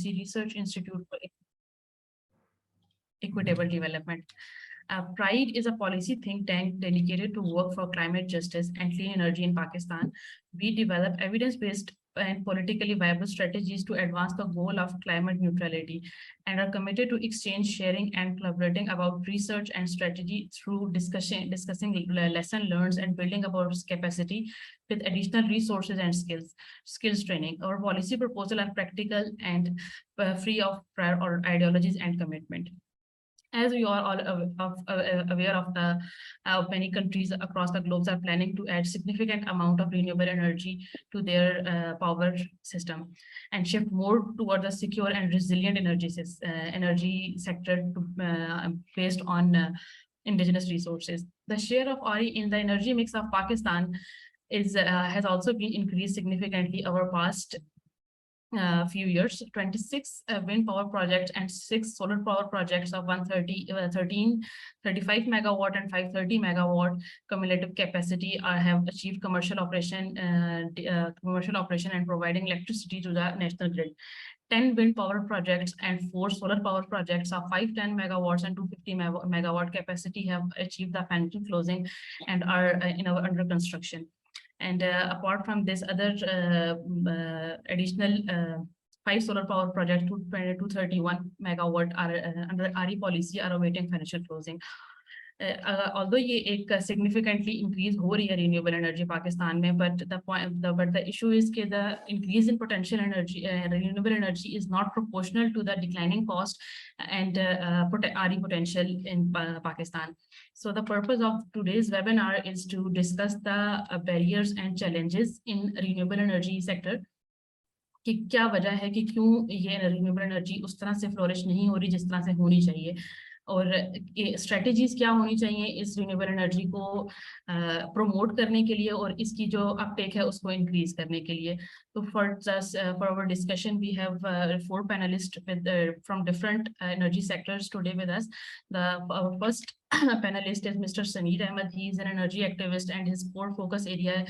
Research Institute for Equitable Development. Pride is a policy think tank dedicated to work for climate justice and clean energy in Pakistan. We develop evidence-based and politically viable strategies to advance the goal of climate neutrality and are committed to exchange, sharing, and collaborating about research and strategy through discussing lesson learned and building about capacity with additional resources and skills training. Our policy proposals are practical and free of prior or ideologies and commitment. As we are all aware of the many countries across the globe are planning to add significant amount of renewable energy to their power system and shift more toward the secure and resilient energy sector based on indigenous resources. The share of RE in the energy mix of Pakistan has also been increased significantly over past few years. 26 wind power projects and 6 solar power projects of 35 megawatt and 530 megawatt cumulative capacity have achieved commercial operation and providing electricity to the national grid. 10 wind power projects and 4 solar power projects of 510 megawatts and 250 megawatt capacity have achieved the financial closing and are under construction. And apart from this, other additional 5 solar power projects to 231 megawatt are under RE policy are awaiting financial closing. Although ये एक significantly increase हो रही है renewable energy Pakistan में, but the issue is that the increase in potential energy renewable energy is not proportional to the declining cost and RE potential in Pakistan. So the purpose of today's webinar is to discuss the barriers and challenges in renewable energy sector. कि क्या वजह है कि क्यों ये renewable energy उस तरह से flourish नहीं हो रही जिस तरह से होनी चाहिए, और स्ट्रेटेजीज क्या होनी चाहिए इस रिन्यूएबल एनर्जी को प्रमोट करने के लिए और इसकी जो अपटेक है उसको इंक्रीज करने के लिए. तो for our discussion we have 4 panelist with from different energy sectors today with us. Our first panelist is Mr. Sameer Ahmed. He is an energy activist and his core focus area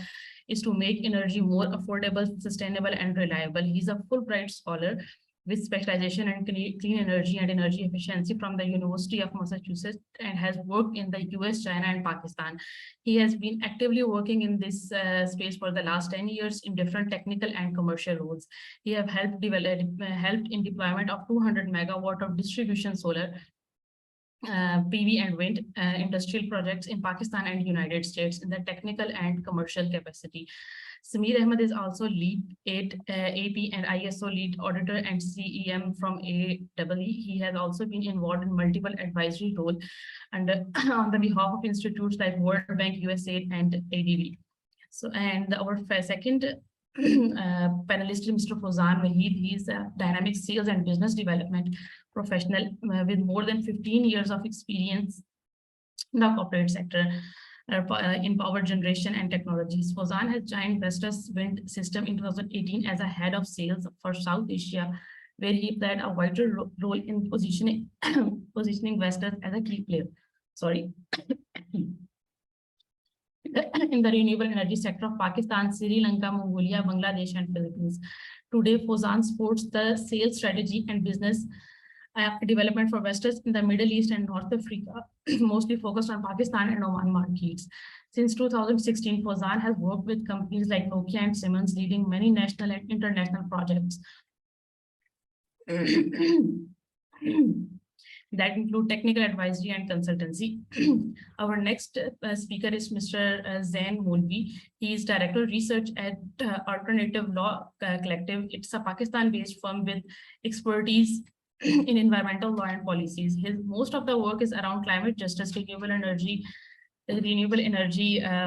is to make energy more affordable, sustainable and reliable. He is a Fulbright scholar with specialization in clean energy and energy efficiency from the University of Massachusetts and has worked in the US, China, and Pakistan. He has been actively working in this space for the last 10 years in different technical and commercial roles. He have helped in deployment of 200 megawatt of distribution solar, PV and wind industrial projects in Pakistan and United States in the technical and commercial capacity. Sameer Ahmed is also lead AP and ISO lead auditor and CEM from AEE. He has also been involved in multiple advisory roles and on the behalf of institutes like World Bank, USAID, and ADB. So, and our second panelist is Mr. Fawzan Waheed. He is a dynamic sales and business development professional with more than 15 years of experience in the corporate sector. In power generation and technologies. Fawzan has joined Vestas Wind System in 2018 as a head of sales for South Asia, where he played a vital role in positioning Vestas as a key player. In the renewable energy sector of Pakistan, Sri Lanka, Mongolia, Bangladesh, and Philippines. Today, Fawzan supports the sales strategy and business development for Vestas in the Middle East and North Africa, mostly focused on Pakistan and Oman markets. Since 2016, Fawzan has worked with companies like Nokia and Siemens, leading many national and international projects that include technical advisory and consultancy. Our next speaker is Mr. Zain Molvi. He is Director of Research at Alternative Law Collective. It's a Pakistan-based firm with expertise in environmental law and policies. Most of the work is around climate justice, renewable energy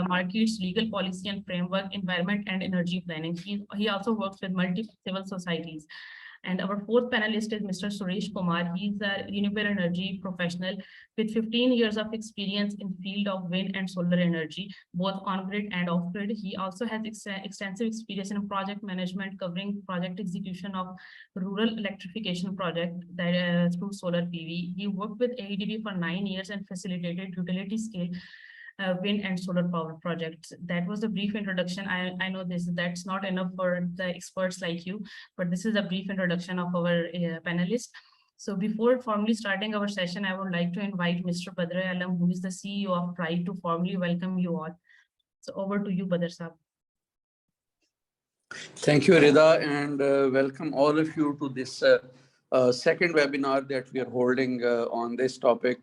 markets, legal policy and framework, environment and energy planning. He also works with multiple civil societies. And our fourth panelist is Mr. Suresh Kumar. He's a renewable energy professional with 15 years of experience in field of wind and solar energy, both on-grid and off-grid. He also has extensive experience in project management, covering project execution of rural electrification project that through solar PV. He worked with AEDB for 9 years and facilitated utility scale wind and solar power projects. That was a brief introduction. I know that's not enough for the experts like you, but this is a brief introduction of our panelists. So before formally starting our session, I would like to invite Mr. Badr Alam, who is the CEO of Pride, to formally welcome you all. So over to you, Badr Saab. Thank you, Rida, and welcome all of you to this second webinar that we are holding on this topic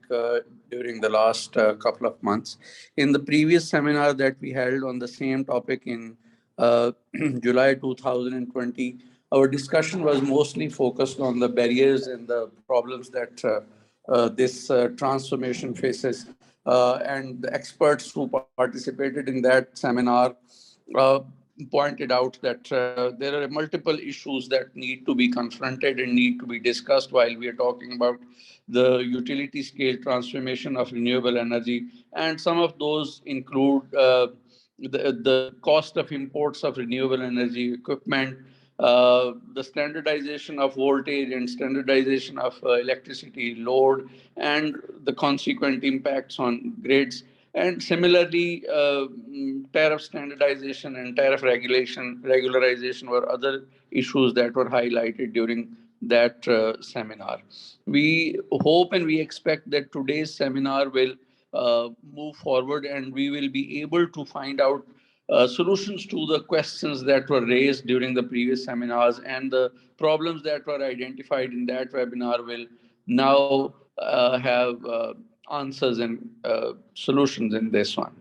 during the last couple of months. In the previous seminar that we held on the same topic in July 2020, our discussion was mostly focused on the barriers and the problems that this transformation faces. And the experts who participated in that seminar uh, pointed out that there are multiple issues that need to be confronted and need to be discussed while we are talking about the utility scale transformation of renewable energy. And some of those include the cost of imports of renewable energy equipment, the standardization of voltage and standardization of electricity load, and the consequent impacts on grids. And similarly, tariff standardization and tariff regularization were other issues that were highlighted during that seminar. We hope and we expect that today's seminar will move forward and we will be able to find out solutions to the questions that were raised during the previous seminars, and the problems that were identified in that webinar will now have answers and solutions in this one.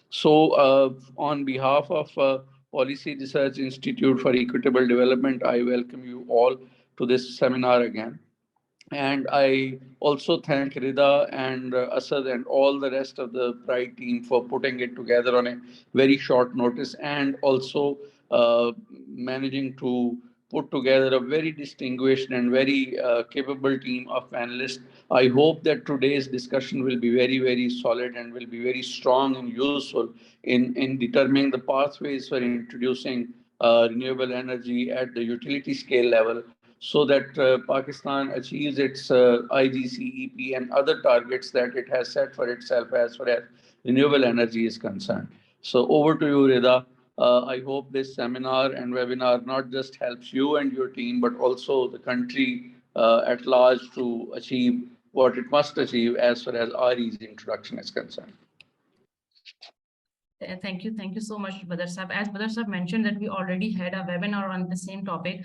So, on behalf of Policy Research Institute for Equitable Development, I welcome you all to this seminar again. And I also thank Rida and Asad and all the rest of the Pride team for putting it together on a very short notice, and also managing to put together a very distinguished and very capable team of panelists. I hope that today's discussion will be very, very solid and will be very strong and useful in determining the pathways for introducing renewable energy at the utility scale level, so that Pakistan achieves its IGCEP and other targets that it has set for itself as far as renewable energy is concerned. So over to you, Rida. I hope this seminar and webinar not just helps you and your team, but also the country at large to achieve what it must achieve as far as RE's introduction is concerned. Thank you. Thank you so much, Badr Sahab. As Badr Sahab mentioned that we already had a webinar on the same topic,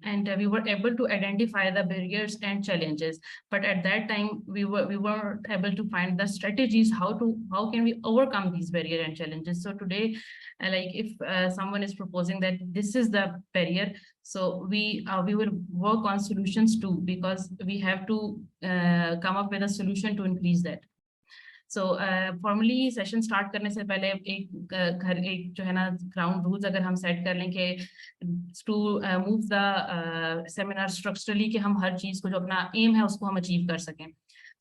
and we were able to identify the barriers and challenges. But at that time, we weren't able to find the strategies how can we overcome these barriers and challenges. So today, like if someone is proposing that this is the barrier, so we will work on solutions too, because we have to come up with a solution to increase that. So formally session start करने से पहले एक जो है ना ground rules अगर हम set कर लें कि to move the seminar structurally कि हम हर चीज को जो अपना एम है उसको हम अचीव कर सकें.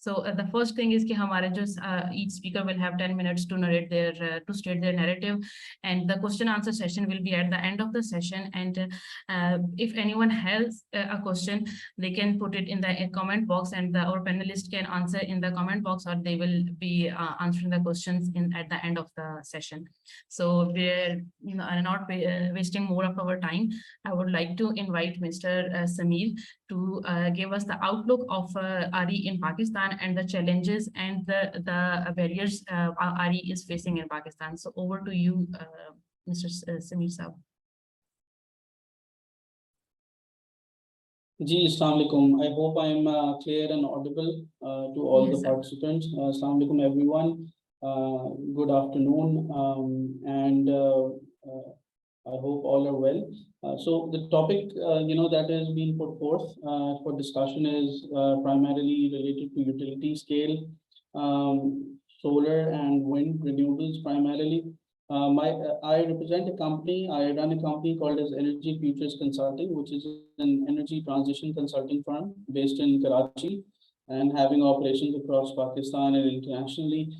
So the first thing is कि हमारे जो each speaker will have 10 minutes to narrate their to state their narrative, and the question answer session will be at the end of the session. And if anyone has a question, they can put it in the comment box, and our panelists can answer in the comment box, or they will be answering the questions at the end of the session. So we're not wasting more of our time. I would like to invite Mr. Sameer to give us the outlook of RE in Pakistan and the challenges and the barriers RE is facing in Pakistan. So over to you, Mr. Sameer Saab. Ji, Assalamu alaikum. I hope I am clear and audible to all the participants. Assalamu alaikum, everyone. Good afternoon, and I hope all are well. So the topic, that has been put forth for discussion is primarily related to utility scale, solar and wind renewables primarily. I represent a company. I run a company called as Energy Futures Consulting, which is an energy transition consulting firm based in Karachi and having operations across Pakistan and internationally.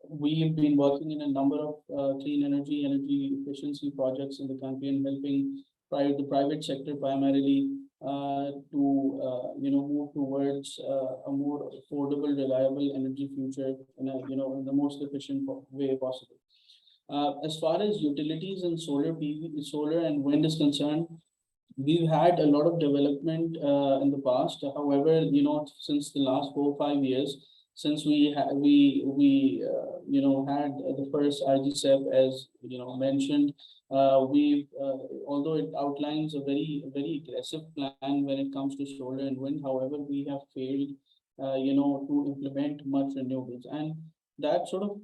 We've been working in a number of clean energy efficiency projects in the country and helping the private sector primarily to move towards a more affordable, reliable energy future in a, in the most efficient way possible. As far as utilities and solar PV, solar and wind is concerned, we've had a lot of development in the past. However, since the last 4 or 5 years, since we had the first IGCEP, as mentioned, we although it outlines a very aggressive plan when it comes to solar and wind. However, we have failed, to implement much renewables, and that sort of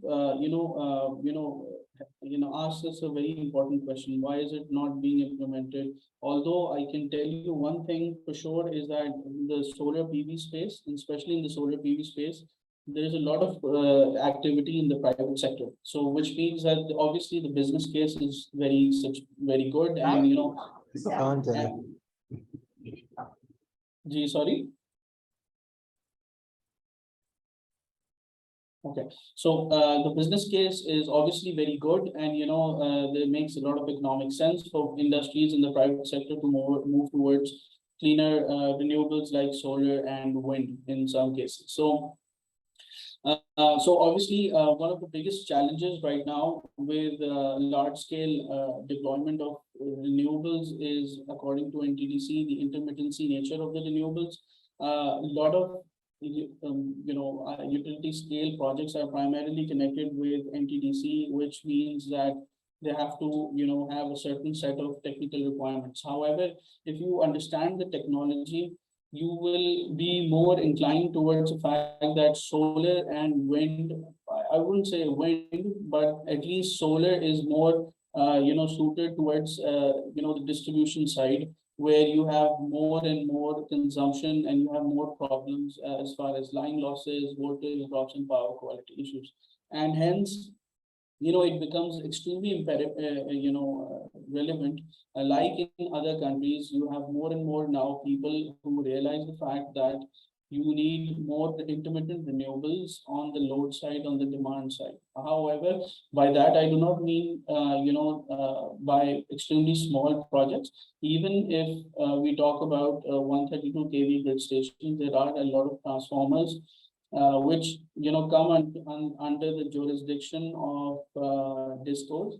asks us a very important question: why is it not being implemented? Although I can tell you one thing for sure is that in the solar PV space, and especially in the solar PV space, there is a lot of activity in the private sector. So, which means that obviously the business case is very good, and sorry. Okay, so the business case is obviously very good, and it makes a lot of economic sense for industries in the private sector to move towards cleaner renewables like solar and wind in some cases. So obviously, one of the biggest challenges right now with large scale deployment of renewables is, according to NTDC, the intermittency nature of the renewables. A lot of utility scale projects are primarily connected with NTDC, which means that they have to have a certain set of technical requirements. However, if you understand the technology, you will be more inclined towards the fact that solar and wind, I wouldn't say wind, but at least solar is more suited towards the distribution side, where you have more and more consumption and you have more problems as far as line losses, voltage drops, and power quality issues. And hence, it becomes extremely relevant. Like in other countries, you have more and more now people who realize the fact that you need more intermittent renewables on the load side, on the demand side. However, by that I do not mean by extremely small projects. Even if we talk about 132 kV grid stations, there are a lot of transformers which come under the jurisdiction of DISCOs,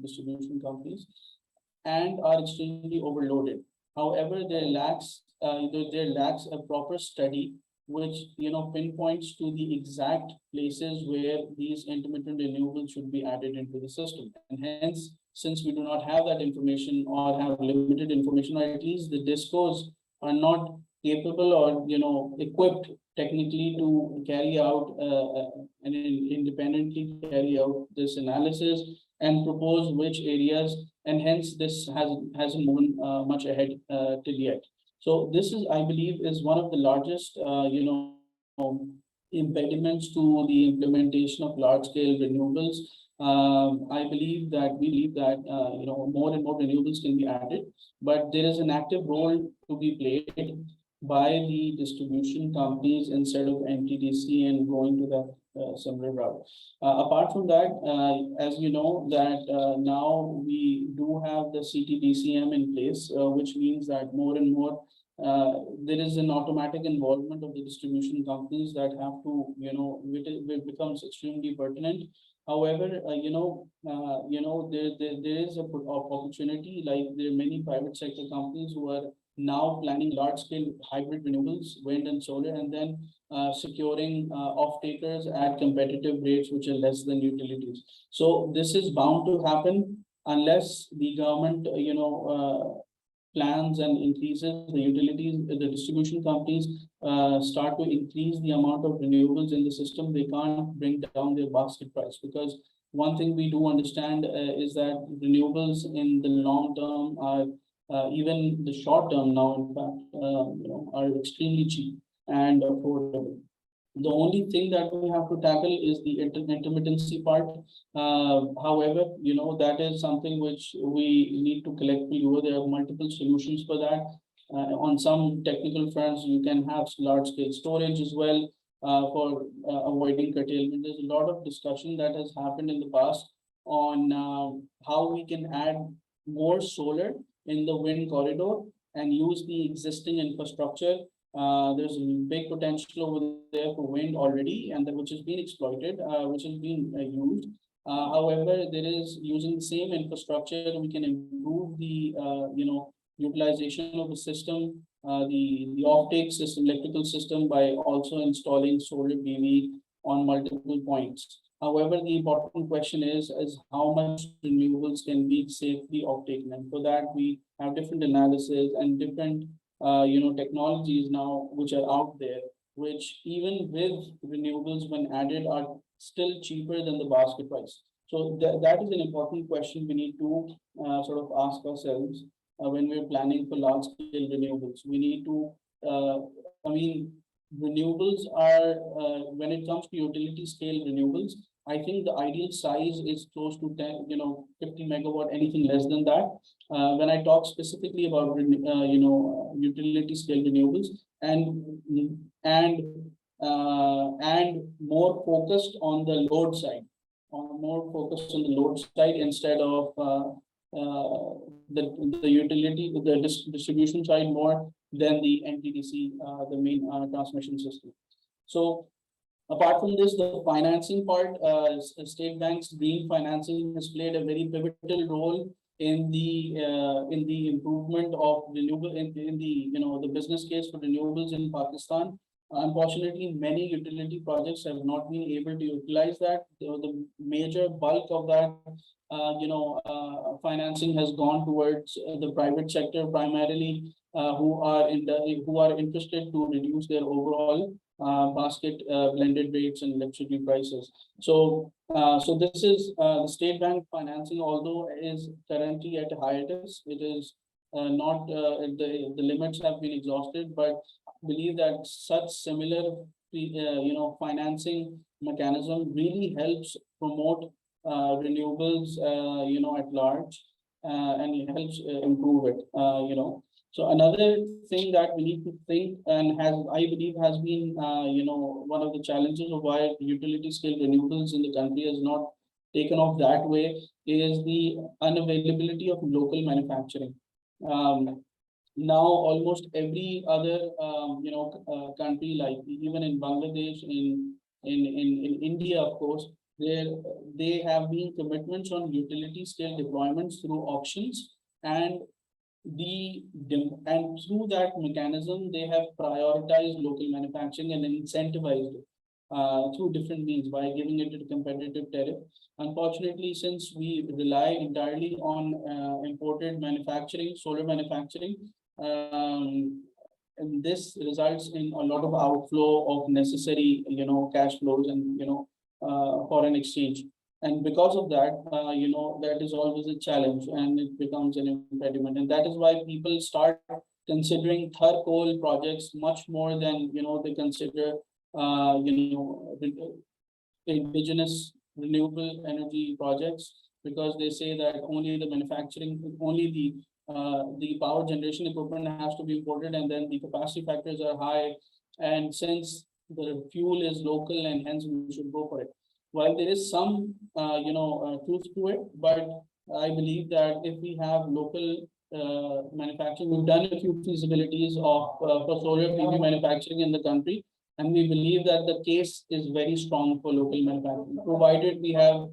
distribution companies, and are extremely overloaded. However, there lacks a proper study which pinpoints to the exact places where these intermittent renewables should be added into the system. And hence, since we do not have that information, or have limited information, or at least the DISCOs are not capable or equipped technically to carry out and independently carry out this analysis and propose which areas, and hence this hasn't moved much ahead till yet. So this is, I believe, is one of the largest impediments to the implementation of large scale renewables. I believe that we believe that more and more renewables can be added, but there is an active role to be played by the distribution companies instead of NTDC and going to that similar route. Apart from that, as you know, that now we do have the CTDCM in place, which means that more and more there is an automatic involvement of the distribution companies that have to, it becomes extremely pertinent. However, there is a opportunity, like there are many private sector companies who are now planning large scale hybrid renewables, wind and solar, and then securing off-takers at competitive rates which are less than utilities. So this is bound to happen unless the government, plans and increases the utilities, the distribution companies start to increase the amount of renewables in the system. They can't bring down their basket price, because one thing we do understand is that renewables in the long term are even the short term now, in fact, are extremely cheap and affordable. The only thing that we have to tackle is the intermittency part. However, that is something which we need to collectively do. There are multiple solutions for that. On some technical fronts, you can have large scale storage as well for avoiding curtailment. There's a lot of discussion that has happened in the past on how we can add more solar in the wind corridor and use the existing infrastructure There's big potential over there for wind already, and which has been exploited, which has been used. However, there is using the same infrastructure, we can improve the utilization of the system, the offtake system, electrical system, by also installing solar PV on multiple points. However, the important question is how much renewables can be safely offtaken, and for that we have different analysis and different technologies now which are out there, which even with renewables when added are still cheaper than the basket price. So that is an important question we need to sort of ask ourselves when we're planning for large scale renewables. We need to, I mean, renewables are, when it comes to utility scale renewables, I think the ideal size is close to 10, 50 megawatt, anything less than that. When I talk specifically about, utility scale renewables, and more focused on the load side, instead of the utility, the distribution side more than the NTDC, the main transmission system. So apart from this, the financing part, state banks green financing has played a very pivotal role in the improvement of renewable, in the the business case for renewables in Pakistan. Unfortunately, many utility projects have not been able to utilize that. The major bulk of that, financing has gone towards the private sector primarily, who are interested to reduce their overall basket blended rates and electricity prices. So, this is the state bank financing, although is currently at a hiatus. It is not the limits have been exhausted, but believe that such similar financing mechanism really helps promote renewables at large, and it helps improve it. So another thing that we need to think, and I believe has been one of the challenges of why utility scale renewables in the country has not taken off that way, is the unavailability of local manufacturing. Now almost every other country, like even in Bangladesh, in India, of course, they have been commitments on utility scale deployments through auctions, and through that mechanism they have prioritized local manufacturing and incentivized it through different means by giving it a competitive tariff. Unfortunately, since we rely entirely on imported manufacturing, solar manufacturing, and this results in a lot of outflow of necessary cash flows and foreign exchange. And because of that, that is always a challenge, and it becomes an impediment. And that is why people start considering thermal coal projects much more than they consider indigenous renewable energy projects, because they say that only the manufacturing, only the power generation equipment has to be imported, and then the capacity factors are high. And since the fuel is local, and hence we should go for it. While there is some truth to it, but I believe that if we have local manufacturing, we've done a few feasibilities of for solar PV manufacturing in the country, and we believe that the case is very strong for local manufacturing, provided we have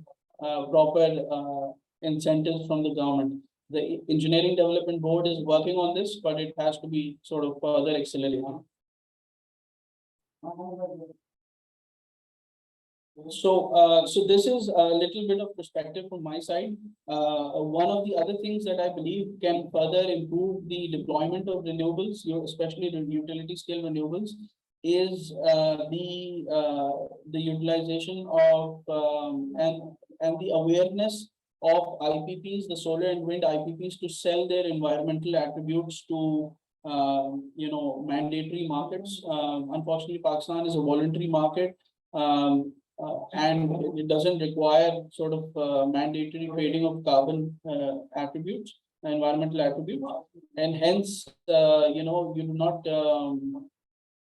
proper incentives from the government. The Engineering Development Board is working on this, but it has to be sort of further accelerated. So this is a little bit of perspective from my side. One of the other things that I believe can further improve the deployment of renewables, especially the utility scale renewables, is the utilization of and the awareness of IPPs, the solar and wind IPPs, to sell their environmental attributes to mandatory markets. Unfortunately, Pakistan is a voluntary market. And it doesn't require sort of mandatory trading of carbon attributes, environmental attributes, and hence you do not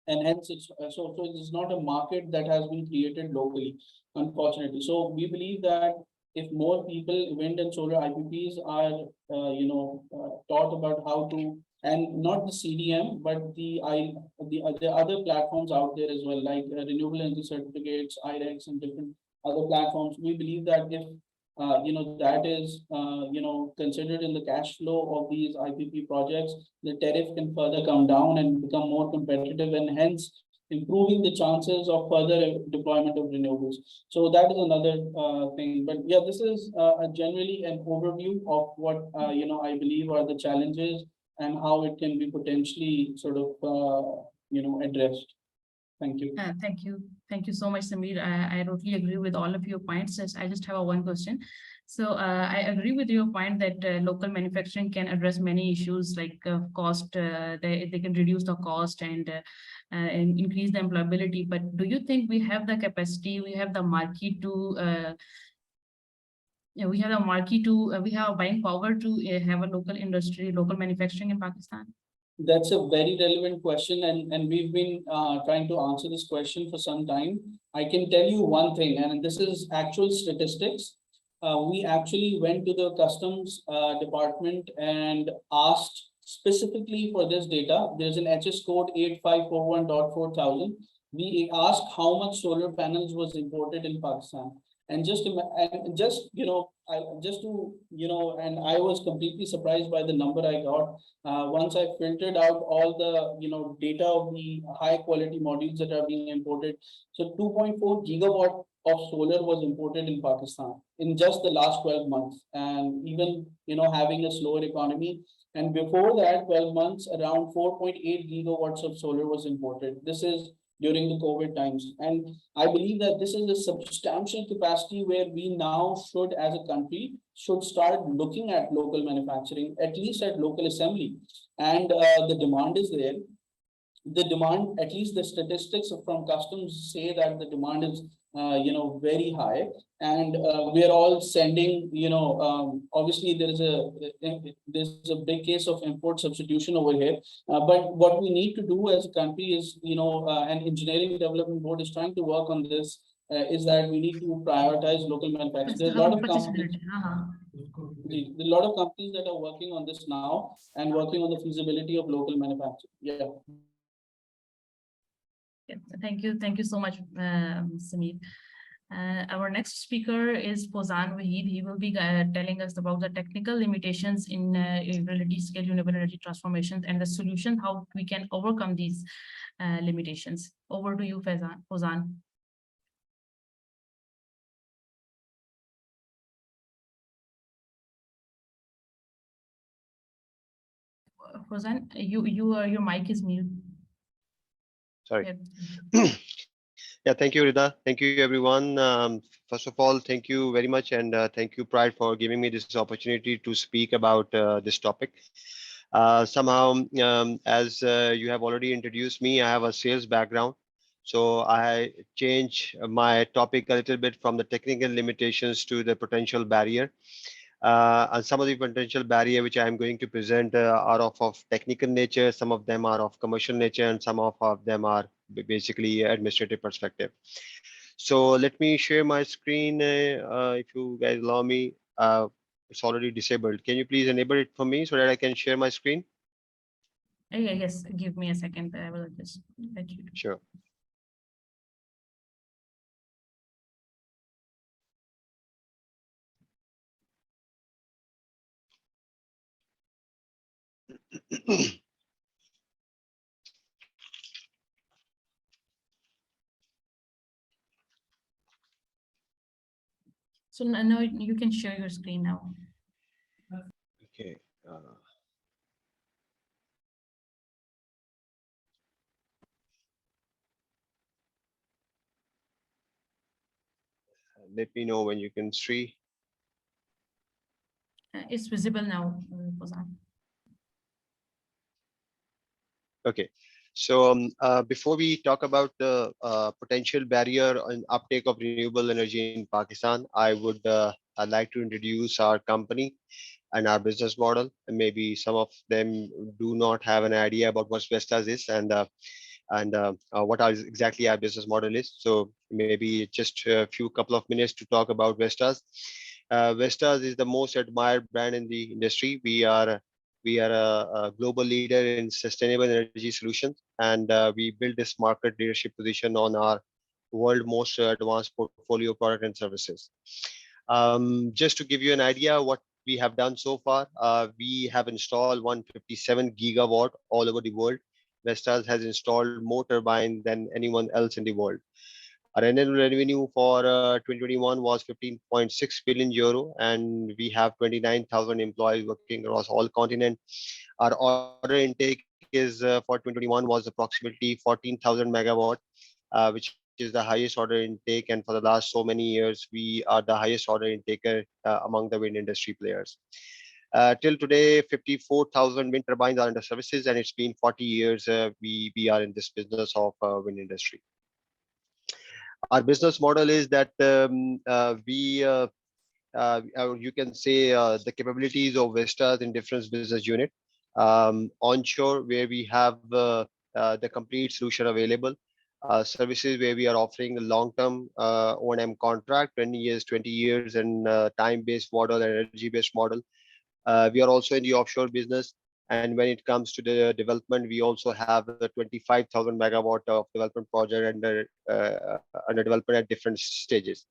and hence it's so it is not a market that has been created locally, unfortunately. So we believe that if more people, wind and solar IPPs, are taught about how to and not the CDM, but the other platforms out there as well, like renewable energy certificates, IREX, and different other platforms. We believe that if that is considered in the cash flow of these IPP projects, the tariff can further come down and become more competitive, and hence improving the chances of further deployment of renewables. So that is another thing. But yeah, this is generally an overview of what I believe are the challenges and how it can be potentially sort of addressed. Thank you. Thank you. Thank you so much, Samir. I totally agree with all of your points. I just have one question. So I agree with your point that local manufacturing can address many issues like cost. They can reduce the cost and increase the employability. But do you think we have the capacity, we have the market to we have we have buying power to have a local industry, local manufacturing in Pakistan? That's a very relevant question, and we've been trying to answer this question for some time. I can tell you one thing, and this is actual statistics. We actually went to the customs department and asked specifically for this data. There's an HS code 8541.4000. We asked how much solar panels was imported in Pakistan. And I was completely surprised by the number I got. Once I filtered out all the data of the high quality modules that are being imported, so 2.4 gigawatt of solar was imported in Pakistan in just the last 12 months, and even having a slower economy. And before that 12 months, around 4.8 gigawatts of solar was imported. This is during the COVID times. And I believe that this is a substantial capacity where we now should, as a country, should start looking at local manufacturing, at least at local assembly. And the demand is there. The demand, at least the statistics from customs say that the demand is very high, and we are all sending obviously there's a big case of import substitution over here, but what we need to do as a country is an engineering development board is trying to work on this, is that we need to prioritize local manufacturing. There's a lot of companies a lot of companies that are working on this now and working on the feasibility of local manufacturing. Yeah. Thank you so much, Samir. Our next speaker is Fauzan Waheed. He will be telling us about the technical limitations in utility scale renewable energy transformations and the solution how we can overcome these limitations. Over to you, Fauzan. Fauzan, your mic is mute. Sorry. Yeah, thank you, Rida. Thank you, everyone. First of all, thank you very much, and thank you, Pride, for giving me this opportunity to speak about this topic. Somehow, as you have already introduced me, I have a sales background. So I change my topic a little bit from the technical limitations to the potential barrier. And some of the potential barrier which I am going to present are of technical nature, some of them are of commercial nature, and some of them are basically administrative perspective. So let me share my screen if you guys allow me. It's already disabled. Can you please enable it for me so that I can share my screen? Yes, give me a second. I will just let you. Sure. So now you can share your screen now. Okay. Let me know when you can see. It's visible now, Fauzan. Okay. So before we talk about the potential barrier and uptake of renewable energy in Pakistan, I'd like to introduce our company and our business model. And maybe some of them do not have an idea about what Vestas is and what exactly our business model is. So maybe just a couple of minutes to talk about Vestas. Vestas is the most admired brand in the industry. We are We are a global leader in sustainable energy solutions, and we build this market leadership position on our world most advanced portfolio of product and services. Just to give you an idea what we have done so far, we have installed 157 gigawatt all over the world. Vestas has installed more turbine than anyone else in the world. Our annual revenue for 2021 was 15.6 billion euro, and we have 29,000 employees working across all continents. Our order intake is for 2021 was approximately 14,000 megawatt, which is the highest order intake. And for the last so many years, we are the highest order intaker among the wind industry players. Till today, 54,000 wind turbines are under services, and it's been 40 years we are in this business of wind industry. Our business model is that you can say the capabilities of Vestas in different business unit. Onshore, where we have the complete solution available. Services where we are offering a long-term O&M contract, 20 years, 20 years, and time-based model and energy-based model. We are also in the offshore business. And when it comes to the development, we also have the 25,000 megawatt of development project under development at different stages.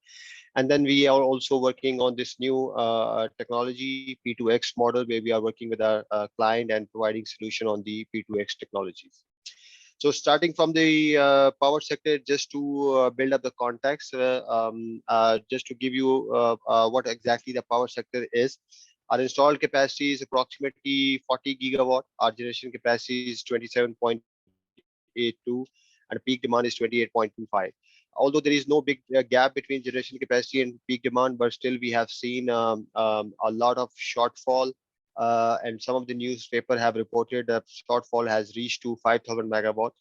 And then we are also working on this new technology P2X model, where we are working with our client and providing solution on the P2X technologies. So starting from the power sector, just to build up the context, just to give you what exactly the power sector is. Our installed capacity is approximately 40 gigawatt. Our generation capacity is 27.82, and peak demand is 28.25. Although there is no big gap between generation capacity and peak demand, but still we have seen a lot of shortfall. And some of the newspaper have reported that shortfall has reached to 5,000 megawatt.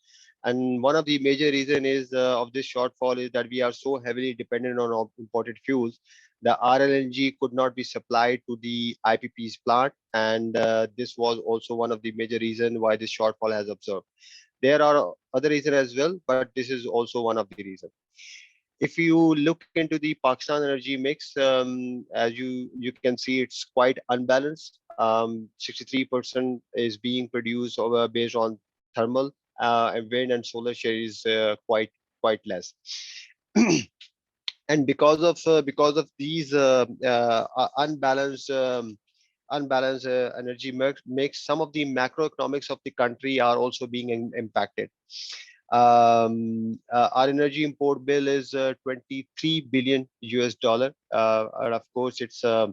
And one of the major reason is of this shortfall is that we are so heavily dependent on imported fuels. The RLNG could not be supplied to the IPP's plant, and this was also one of the major reason why this shortfall has observed. There are other reasons as well, but this is also one of the reasons. If you look into the Pakistan energy mix, as you can see, it's quite unbalanced. 63% is being produced based on thermal, and wind and solar share is quite less. And because of these unbalanced energy mix, some of the macroeconomics of the country are also being impacted. Our energy import bill is 23 billion US dollar, and of course it's a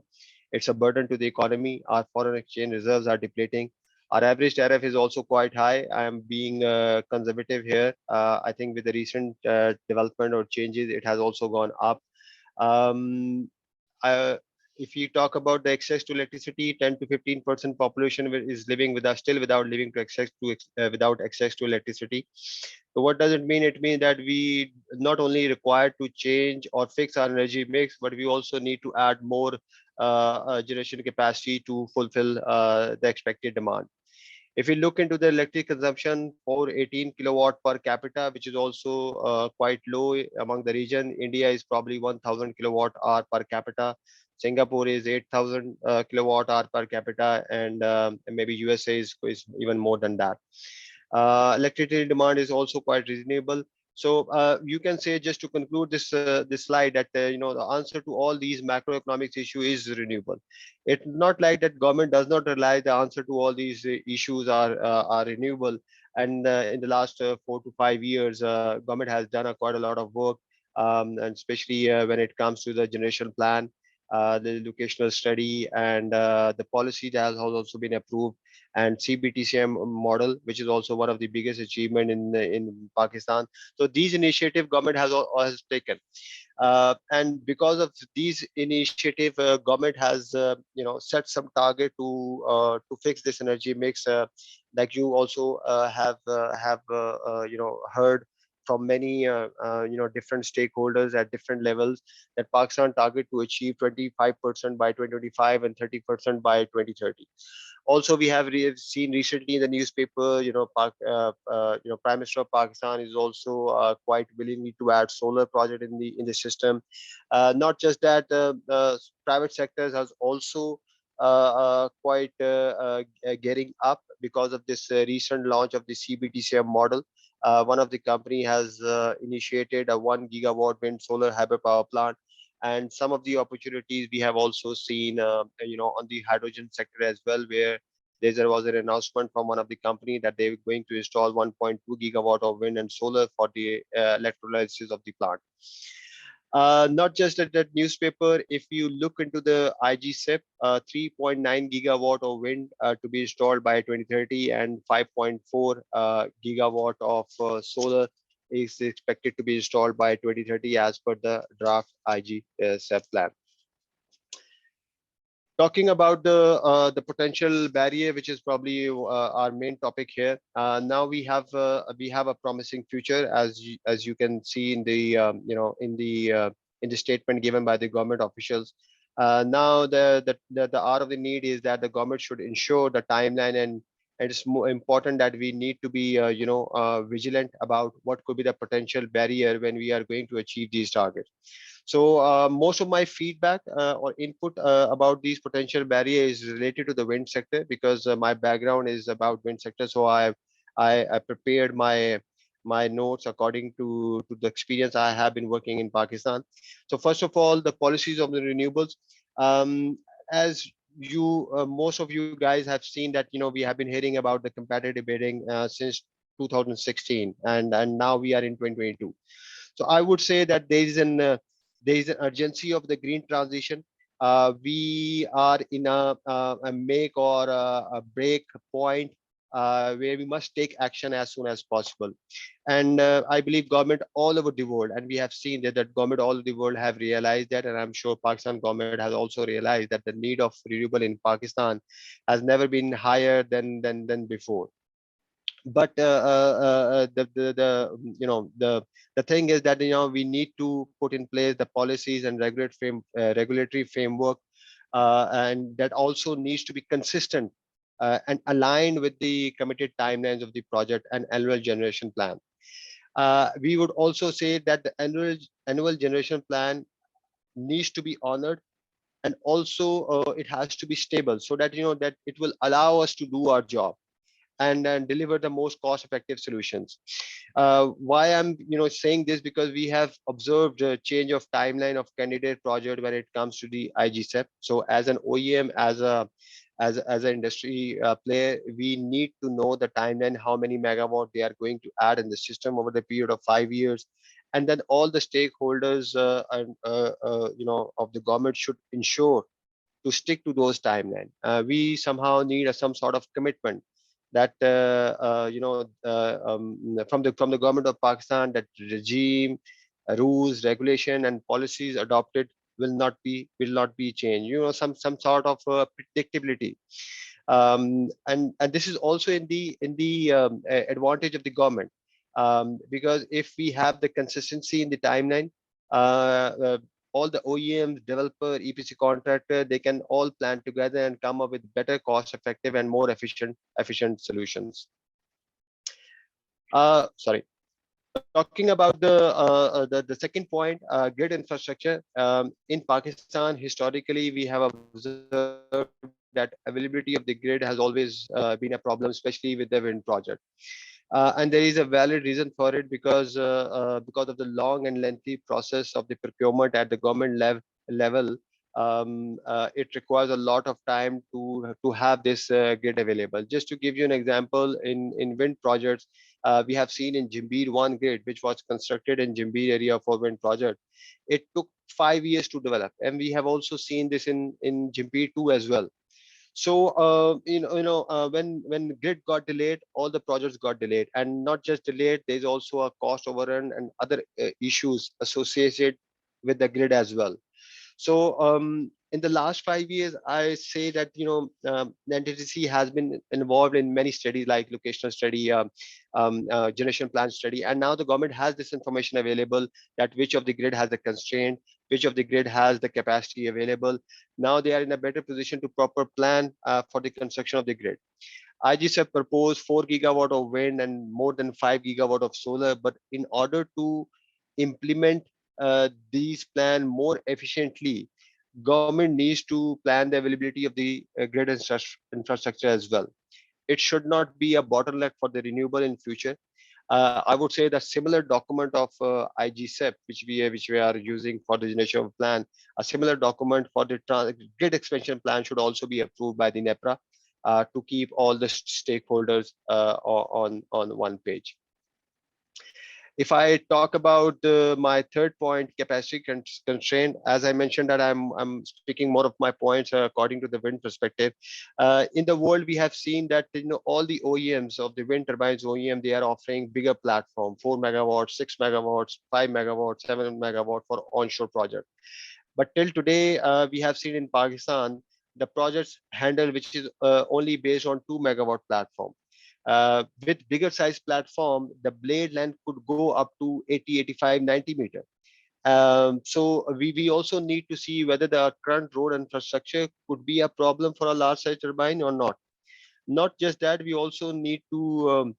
burden to the economy. Our foreign exchange reserves are depleting. Our average tariff is also quite high. I am being conservative here. I think with the recent development or changes, it has also gone up. Um, if you talk about the access to electricity, 10 to 15% population is living still without living to access to without access to electricity. So what does it mean? It means that we not only required to change or fix our energy mix, but we also need to add more generation capacity to fulfill the expected demand. If we look into the electric consumption for 18 kilowatt per capita, which is also quite low among the region, India is probably 1,000 kilowatt hour per capita. Singapore is 8,000 kilowatt hour per capita, and maybe USA is even more than that. Electricity demand is also quite reasonable. So you can say, just to conclude this slide, that the answer to all these macroeconomics issue is renewable. It's not like that government does not realize the answer to all these issues are renewable. And in the last 4 to 5 years, government has done quite a lot of work, and especially when it comes to the generation plan, the educational study, and the policy that has also been approved, and CBTCM model, which is also one of the biggest achievement in Pakistan. So these initiative government has taken, and because of these initiative, government has set some target to fix this energy mix. Like you also have heard from many different stakeholders at different levels, that Pakistan target to achieve 25% by 2025 and 30% by 2030. Also, we have seen recently in the newspaper, Prime Minister of Pakistan is also quite willing to add solar project in the system. Not just that, private sectors has also getting up because of this recent launch of the CBTCM model. One of the company has initiated a 1 gigawatt wind solar hybrid power plant, and some of the opportunities we have also seen, on the hydrogen sector as well, where there was an announcement from one of the company that they were going to install 1.2 gigawatt of wind and solar for the electrolysis of the plant. Not just at that newspaper, if you look into the IGCEP, 3.9 gigawatt of wind to be installed by 2030 and 5.4 gigawatt of solar is expected to be installed by 2030 as per the draft IGCEP plan. Talking about the potential barrier, which is probably our main topic here. Now we have a promising future, as you can see in the in the statement given by the government officials. Now the hour of the need is that the government should ensure the timeline, and it's more important that we need to be vigilant about what could be the potential barrier when we are going to achieve these targets. So most of my feedback or input about these potential barriers is related to the wind sector, because my background is about wind sector. So I prepared my notes according to the experience I have been working in Pakistan. So first of all, the policies of the renewables. As you most of you guys have seen that we have been hearing about the competitive bidding since 2016, and now we are in 2022. So I would say that there is an urgency of the green transition. We are in a make or a break point where we must take action as soon as possible. And I believe government all over the world, and we have seen that government all over the world have realized that, and I'm sure Pakistan government has also realized that the need of renewable in Pakistan has never been higher than before. But the thing is that we need to put in place the policies and regulatory framework, and that also needs to be consistent and aligned with the committed timelines of the project and annual generation plan. We would also say that the annual generation plan needs to be honored, and also it has to be stable, so that that it will allow us to do our job and deliver the most cost effective solutions. Why I'm saying this, because we have observed a change of timeline of candidate project when it comes to the IGCEP. So as an OEM, as an industry player, we need to know the timeline, how many megawatt they are going to add in the system over the period of 5 years. And then all the stakeholders of the government should ensure to stick to those timeline. We somehow need some sort of commitment that from the government of Pakistan, that regime, rules, regulation, and policies adopted will not be changed. Some sort of predictability. And this is also in the advantage of the government, because if we have the consistency in the timeline, all the OEMs, developer, EPC contractor, they can all plan together and come up with better cost effective and more efficient solutions. Sorry. Talking about the second point, grid infrastructure. In Pakistan, historically, we have observed that availability of the grid has always been a problem, especially with the wind project. And there is a valid reason for it, because of the long and lengthy process of the procurement at the government level. It requires a lot of time to have this grid available. Just to give you an example, in wind projects, we have seen in Jimbeer 1 grid, which was constructed in Jimbeer area for wind project. It took 5 years to develop, and we have also seen this in Jimbeer 2 as well. So when grid got delayed, all the projects got delayed, and not just delayed, there's also a cost overrun and other issues associated with the grid as well. So in the last 5 years, I say that the NTTC has been involved in many studies like locational study, generation plan study, and now the government has this information available, that which of the grid has the constraint, which of the grid has the capacity available. Now they are in a better position to proper plan for the construction of the grid. IGCEP proposed 4 gigawatt of wind and more than 5 gigawatt of solar, but in order to implement these plan more efficiently, government needs to plan the availability of the grid infrastructure as well. It should not be a bottleneck for the renewable in future. I would say the similar document of IGCEP, which we are using for the generation of plan, a similar document for the grid expansion plan should also be approved by the NEPRA to keep all the stakeholders on one page. If I talk about my third point, capacity constraint, as I mentioned that I'm speaking more of my points according to the wind perspective. In the world, we have seen that all the OEMs of the wind turbines OEM, they are offering bigger platform, 4 megawatts, 6 megawatts, 5 megawatts, 7 megawatt for onshore project. But till today, we have seen in Pakistan the projects handle which is only based on 2 megawatt platform. With bigger size platform, the blade length could go up to 80, 85, 90 meter. So we also need to see whether the current road infrastructure could be a problem for a large size turbine or not. Not just that, we also need to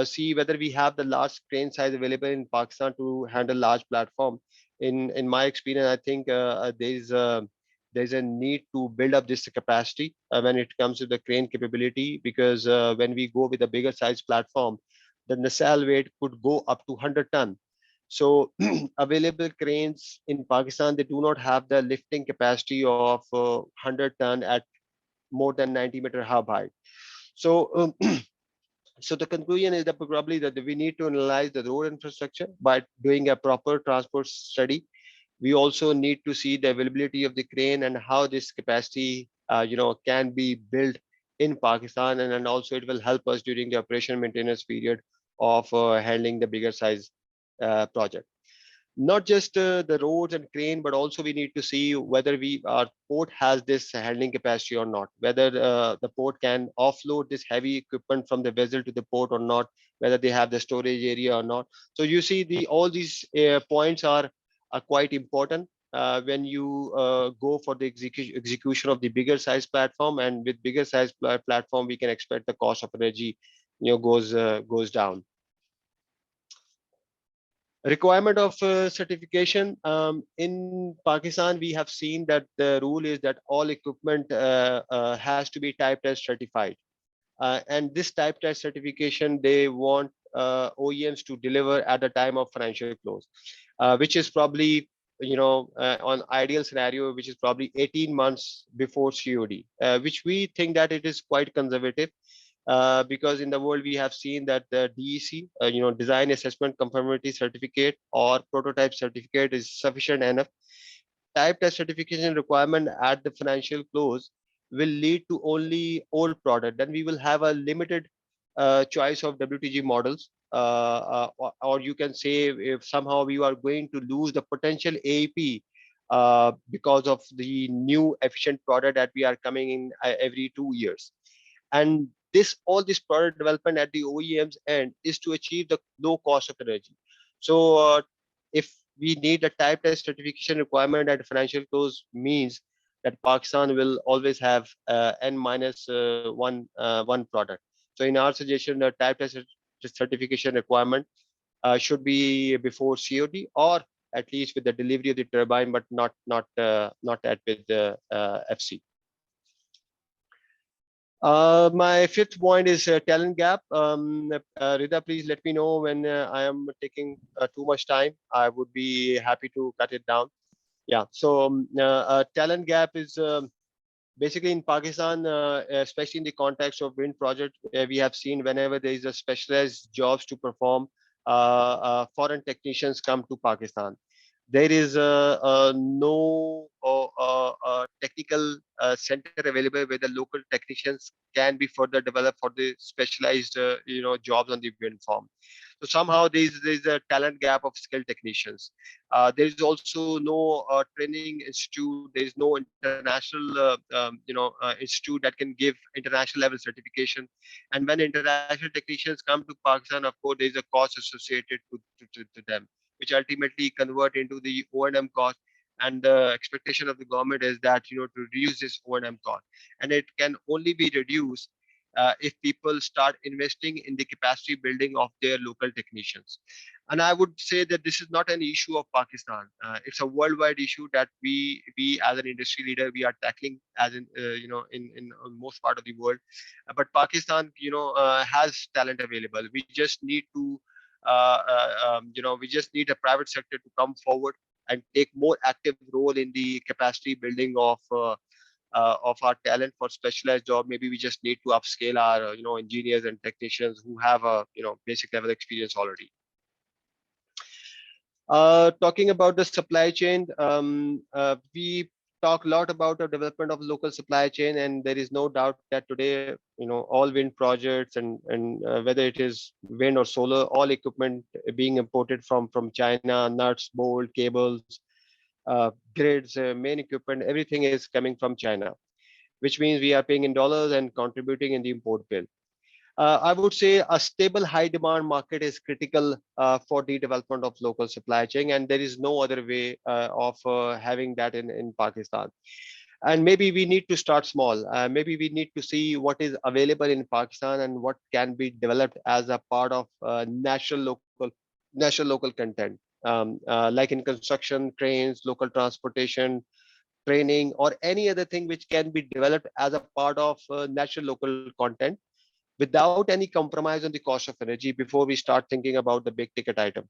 see whether we have the large crane size available in Pakistan to handle large platform. In my experience, I think there's a need to build up this capacity when it comes to the crane capability, because when we go with a bigger size platform, the nacelle weight could go up to 100 ton. So available cranes in Pakistan, they do not have the lifting capacity of 100 ton at more than 90-meter hub height. So, so the conclusion is that probably that we need to analyze the road infrastructure by doing a proper transport study. We also need to see the availability of the crane and how this capacity, can be built in Pakistan, and also it will help us during the operation maintenance period of handling the bigger size project. Not just the roads and crane, but also we need to see whether our port has this handling capacity or not, whether the port can offload this heavy equipment from the vessel to the port or not, whether they have the storage area or not. So you see all these points are quite important when you go for the execution of the bigger size platform. And with bigger size platform, we can expect the cost of energy goes down. Requirement of certification in Pakistan, we have seen that the rule is that all equipment has to be type test certified, and this type test certification they want OEMs to deliver at the time of financial close, which is probably on ideal scenario, which is probably 18 months before COD, which we think that it is quite conservative. Because in the world we have seen that the DEC, design assessment conformity certificate or prototype certificate is sufficient enough. Type test certification requirement at the financial close will lead to only old product. Then we will have a limited choice of WTG models, or you can say if somehow we are going to lose the potential AEP because of the new efficient product that we are coming in every 2 years. And all this product development at the OEM's end is to achieve the low cost of energy. So if we need a type test certification requirement at financial close, means that Pakistan will always have n minus one product. So in our suggestion, the type test certification requirement should be before COD, or at least with the delivery of the turbine, but not at with the FC. My fifth point is talent gap. Rida, please let me know when I am taking too much time. I would be happy to cut it down. Yeah, so talent gap is basically in Pakistan, especially in the context of wind project, we have seen whenever there is a specialized jobs to perform, foreign technicians come to Pakistan. There is no technical center available where the local technicians can be further developed for the specialized jobs on the wind farm. So somehow there's a talent gap of skilled technicians. There is also no training institute. There is no international institute that can give international level certification. And when international technicians come to Pakistan, of course, there is a cost associated to them, which ultimately convert into the O&M cost. And the expectation of the government is that to reduce this O&M cost, and it can only be reduced if people start investing in the capacity building of their local technicians. And I would say that this is not an issue of Pakistan. It's a worldwide issue that we as an industry leader, we are tackling as in, in most part of the world. But Pakistan, has talent available. We just need to, we just need a private sector to come forward and take more active role in the capacity building of our talent for specialized job. Maybe we just need to upscale our engineers and technicians who have a basic level experience already. Talking about the supply chain, we talk a lot about the development of local supply chain, and there is no doubt that today, all wind projects and whether it is wind or solar, all equipment being imported from China, nuts, bolt, cables, grids, main equipment, everything is coming from China, which means we are paying in dollars and contributing in the import bill. I would say a stable high demand market is critical for the development of local supply chain, and there is no other way of having that in Pakistan. And maybe we need to start small. Maybe we need to see what is available in Pakistan and what can be developed as a part of national local content, like in construction, trains, local transportation, training, or any other thing which can be developed as a part of national local content without any compromise on the cost of energy before we start thinking about the big ticket item.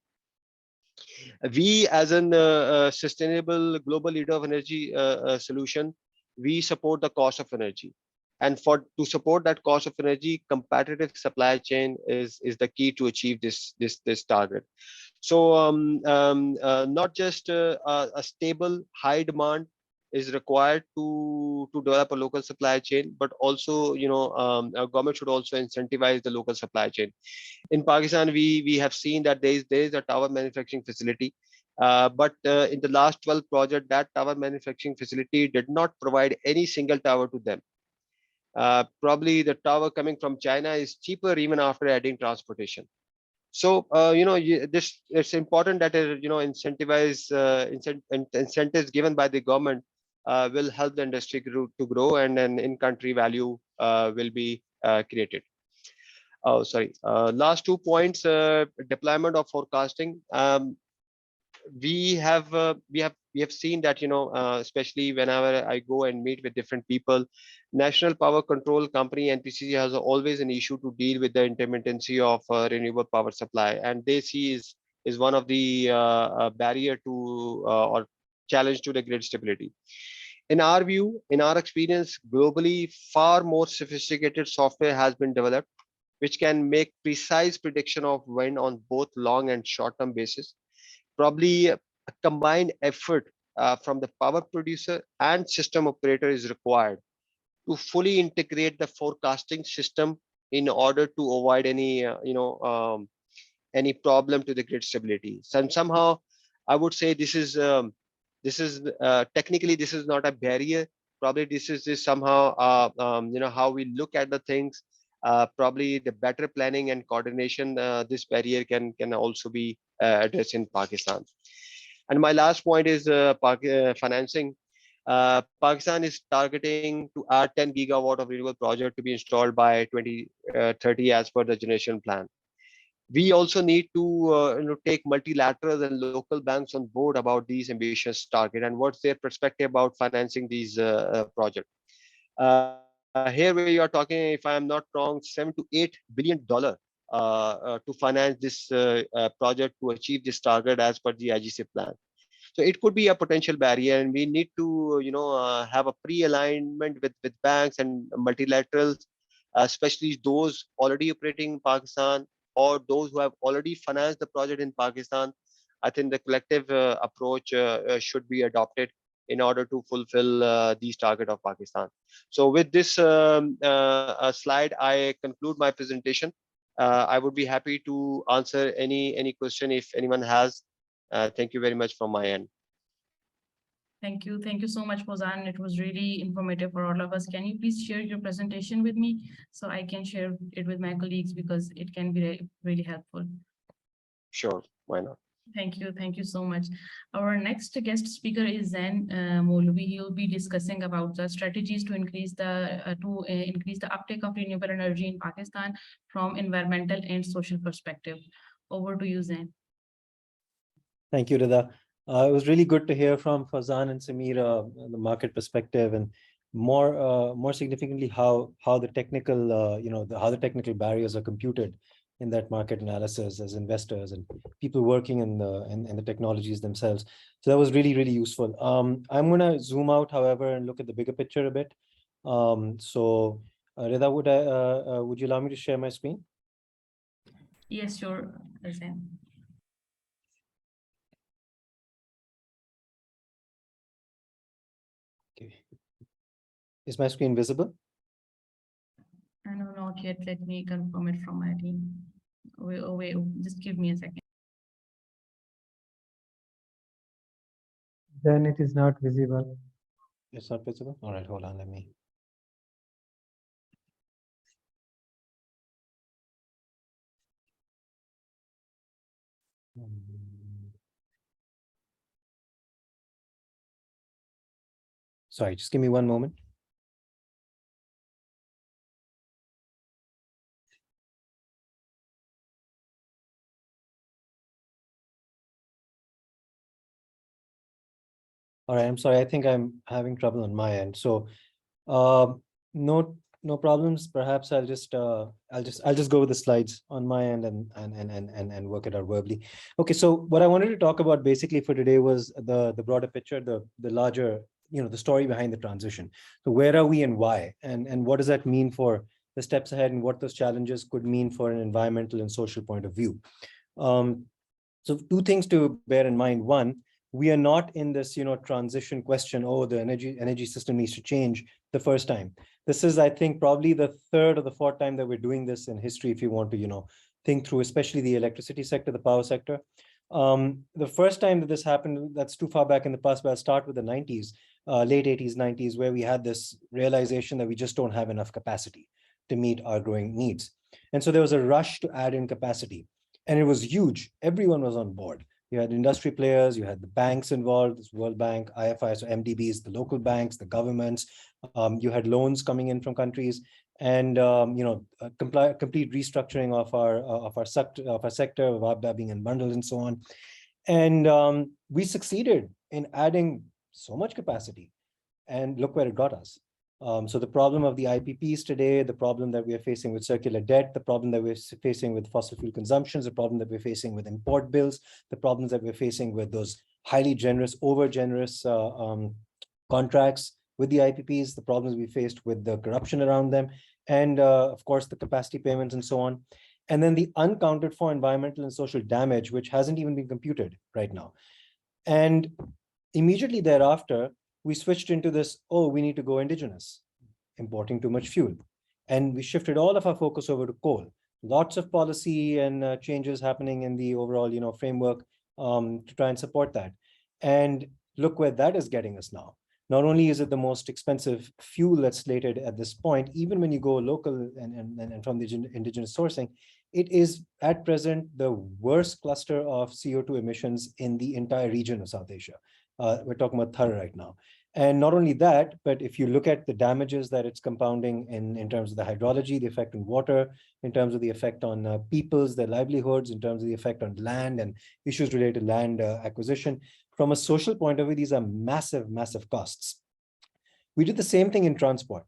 We, as a sustainable global leader of energy solution, we support the cost of energy. And to support that cost of energy, competitive supply chain is the key to achieve this target. So not just a stable high demand is required to develop a local supply chain, but also our government should also incentivize the local supply chain. In Pakistan, we have seen that there is a tower manufacturing facility, but in the last 12 project, that tower manufacturing facility did not provide any single tower to them. Probably the tower coming from China is cheaper even after adding transportation. So it's important that incentives given by the government will help the industry to grow, and then in-country value will be created. Oh, sorry. Last 2 points: deployment of forecasting. We have seen that especially whenever I go and meet with different people, National Power Control Company (NPCC) has always an issue to deal with the intermittency of renewable power supply, and they see is one of the barrier to or challenge to the grid stability. In our view, in our experience, globally, far more sophisticated software has been developed, which can make precise prediction of wind on both long and short-term basis. Probably a combined effort from the power producer and system operator is required to fully integrate the forecasting system in order to avoid any problem to the grid stability. So somehow, I would say this is technically this is not a barrier. Probably this is somehow how we look at the things. Probably the better planning and coordination, this barrier can also be addressed in Pakistan. And my last point is financing. Pakistan is targeting to add 10 gigawatt of renewable project to be installed by 2030 as per the generation plan. We also need to take multilateral and local banks on board about these ambitious target and what's their perspective about financing these projects. Here we are talking, if I am not wrong, $7 to $8 billion to finance this project to achieve this target as per the IGC plan. So it could be a potential barrier, and we need to have a pre-alignment with banks and multilaterals, especially those already operating in Pakistan or those who have already financed the project in Pakistan. I think the collective approach should be adopted in order to fulfill these targets of Pakistan. So with this slide, I conclude my presentation. I would be happy to answer any question if anyone has. Thank you very much from my end. Thank you. Thank you so much, Fauzan. It was really informative for all of us. Can you please share your presentation with me so I can share it with my colleagues, because it can be really helpful. Sure, why not? Thank you. Thank you so much. Our next guest speaker is Zain Molvi. He will be discussing about the strategies to increase the uptake of renewable energy in Pakistan from environmental and social perspective. Over to you, Zain. Thank you, Rida. It was really good to hear from Fazan and Samira the market perspective, and more significantly how the technical how the technical barriers are computed in that market analysis as investors and people working in the technologies themselves. So that was really useful. I'm going to zoom out, however, and look at the bigger picture a bit. Rida, would you allow me to share my screen? Yes, sure, Zain. Okay. Is my screen visible? No, not yet. Let me confirm it from my team. Wait, just give me a second. Then it is not visible. It's not visible? All right, hold on, let me. Sorry, just give me one moment. All right, I'm sorry. I think I'm having trouble on my end. So, no problems. Perhaps I'll just go with the slides on my end and work it out verbally. Okay, so what I wanted to talk about basically for today was the broader picture, the larger, the story behind the transition. So where are we and why, and what does that mean for the steps ahead, and what those challenges could mean for an environmental and social point of view. So two things to bear in mind. One, we are not in this, transition question, oh, the energy system needs to change the first time. This is, I think, probably the third or the fourth time that we're doing this in history, if you want to, think through, especially the electricity sector, the power sector. The first time that this happened, that's too far back in the past, but I'll start with the 90s, late 80s, 90s, where we had this realization that we just don't have enough capacity to meet our growing needs. And so there was a rush to add in capacity, and it was huge. Everyone was on board. You had industry players, you had the banks involved, this World Bank, IFI, so MDBs, the local banks, the governments. You had loans coming in from countries, and complete restructuring of our sector, of our being unbundled and so on. And we succeeded in adding so much capacity, and look where it got us. So the problem of the IPPs today, the problem that we are facing with circular debt, the problem that we're facing with fossil fuel consumptions, the problem that we're facing with import bills, the problems that we're facing with those highly generous, over-generous contracts with the IPPs, the problems we faced with the corruption around them, and of course, the capacity payments and so on. And then the unaccounted for environmental and social damage, which hasn't even been computed right now. And immediately thereafter, we switched into this, oh, we need to go indigenous, importing too much fuel. And we shifted all of our focus over to coal. Lots of policy and changes happening in the overall, framework to try and support that. And look where that is getting us now. Not only is it the most expensive fuel that's slated at this point, even when you go local and from the indigenous sourcing, it is at present the worst cluster of CO2 emissions in the entire region of South Asia. We're talking about Thar right now. And not only that, but if you look at the damages that it's compounding in terms of the hydrology, the effect on water, in terms of the effect on people's, their livelihoods, in terms of the effect on land and issues related to land acquisition. From a social point of view, these are massive, massive costs. We did the same thing in transport.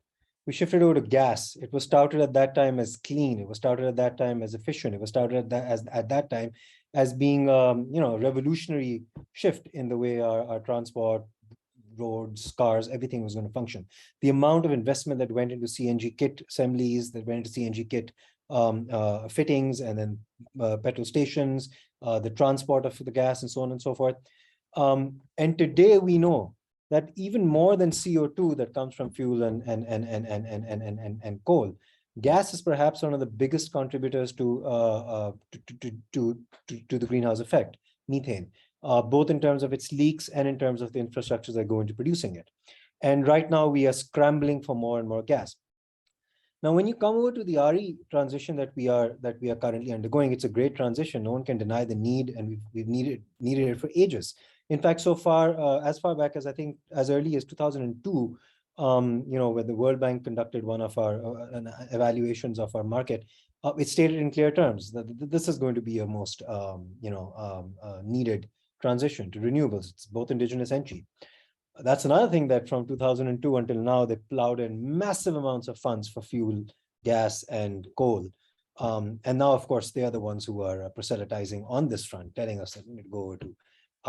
We shifted over to gas. It was touted at that time as clean. It was touted at that time as efficient. It was touted at that time as being a revolutionary shift in the way our transport, roads, cars, everything was going to function. The amount of investment that went into CNG kit assemblies, that went into CNG kit fittings, and then petrol stations, the transport of the gas, and so on and so forth. And today we know that even more than CO2 that comes from fuel and coal, gas is perhaps one of the biggest contributors to the greenhouse effect, methane, both in terms of its leaks and in terms of the infrastructures that go into producing it. And right now we are scrambling for more and more gas. Now, when you come over to the RE transition that we are currently undergoing, it's a great transition. No one can deny the need, and we've needed it for ages. In fact, so far, as far back as I think as early as 2002, when the World Bank conducted one of our evaluations of our market, it stated in clear terms that this is going to be a most needed transition to renewables. It's both indigenous and cheap. That's another thing, that from 2002 until now, they plowed in massive amounts of funds for fuel, gas, and coal. And now, of course, they are the ones who are proselytizing on this front, telling us that we need to go over to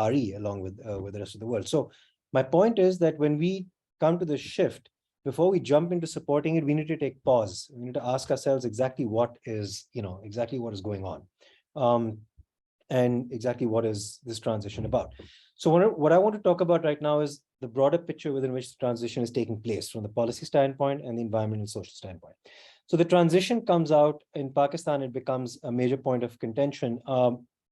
RE along with the rest of the world. So my point is that when we come to this shift, before we jump into supporting it, we need to take pause. We need to ask ourselves exactly what is going on, and exactly what is this transition about. So what I want to talk about right now is the broader picture within which the transition is taking place from the policy standpoint and the environmental and social standpoint. So the transition comes out in Pakistan, it becomes a major point of contention.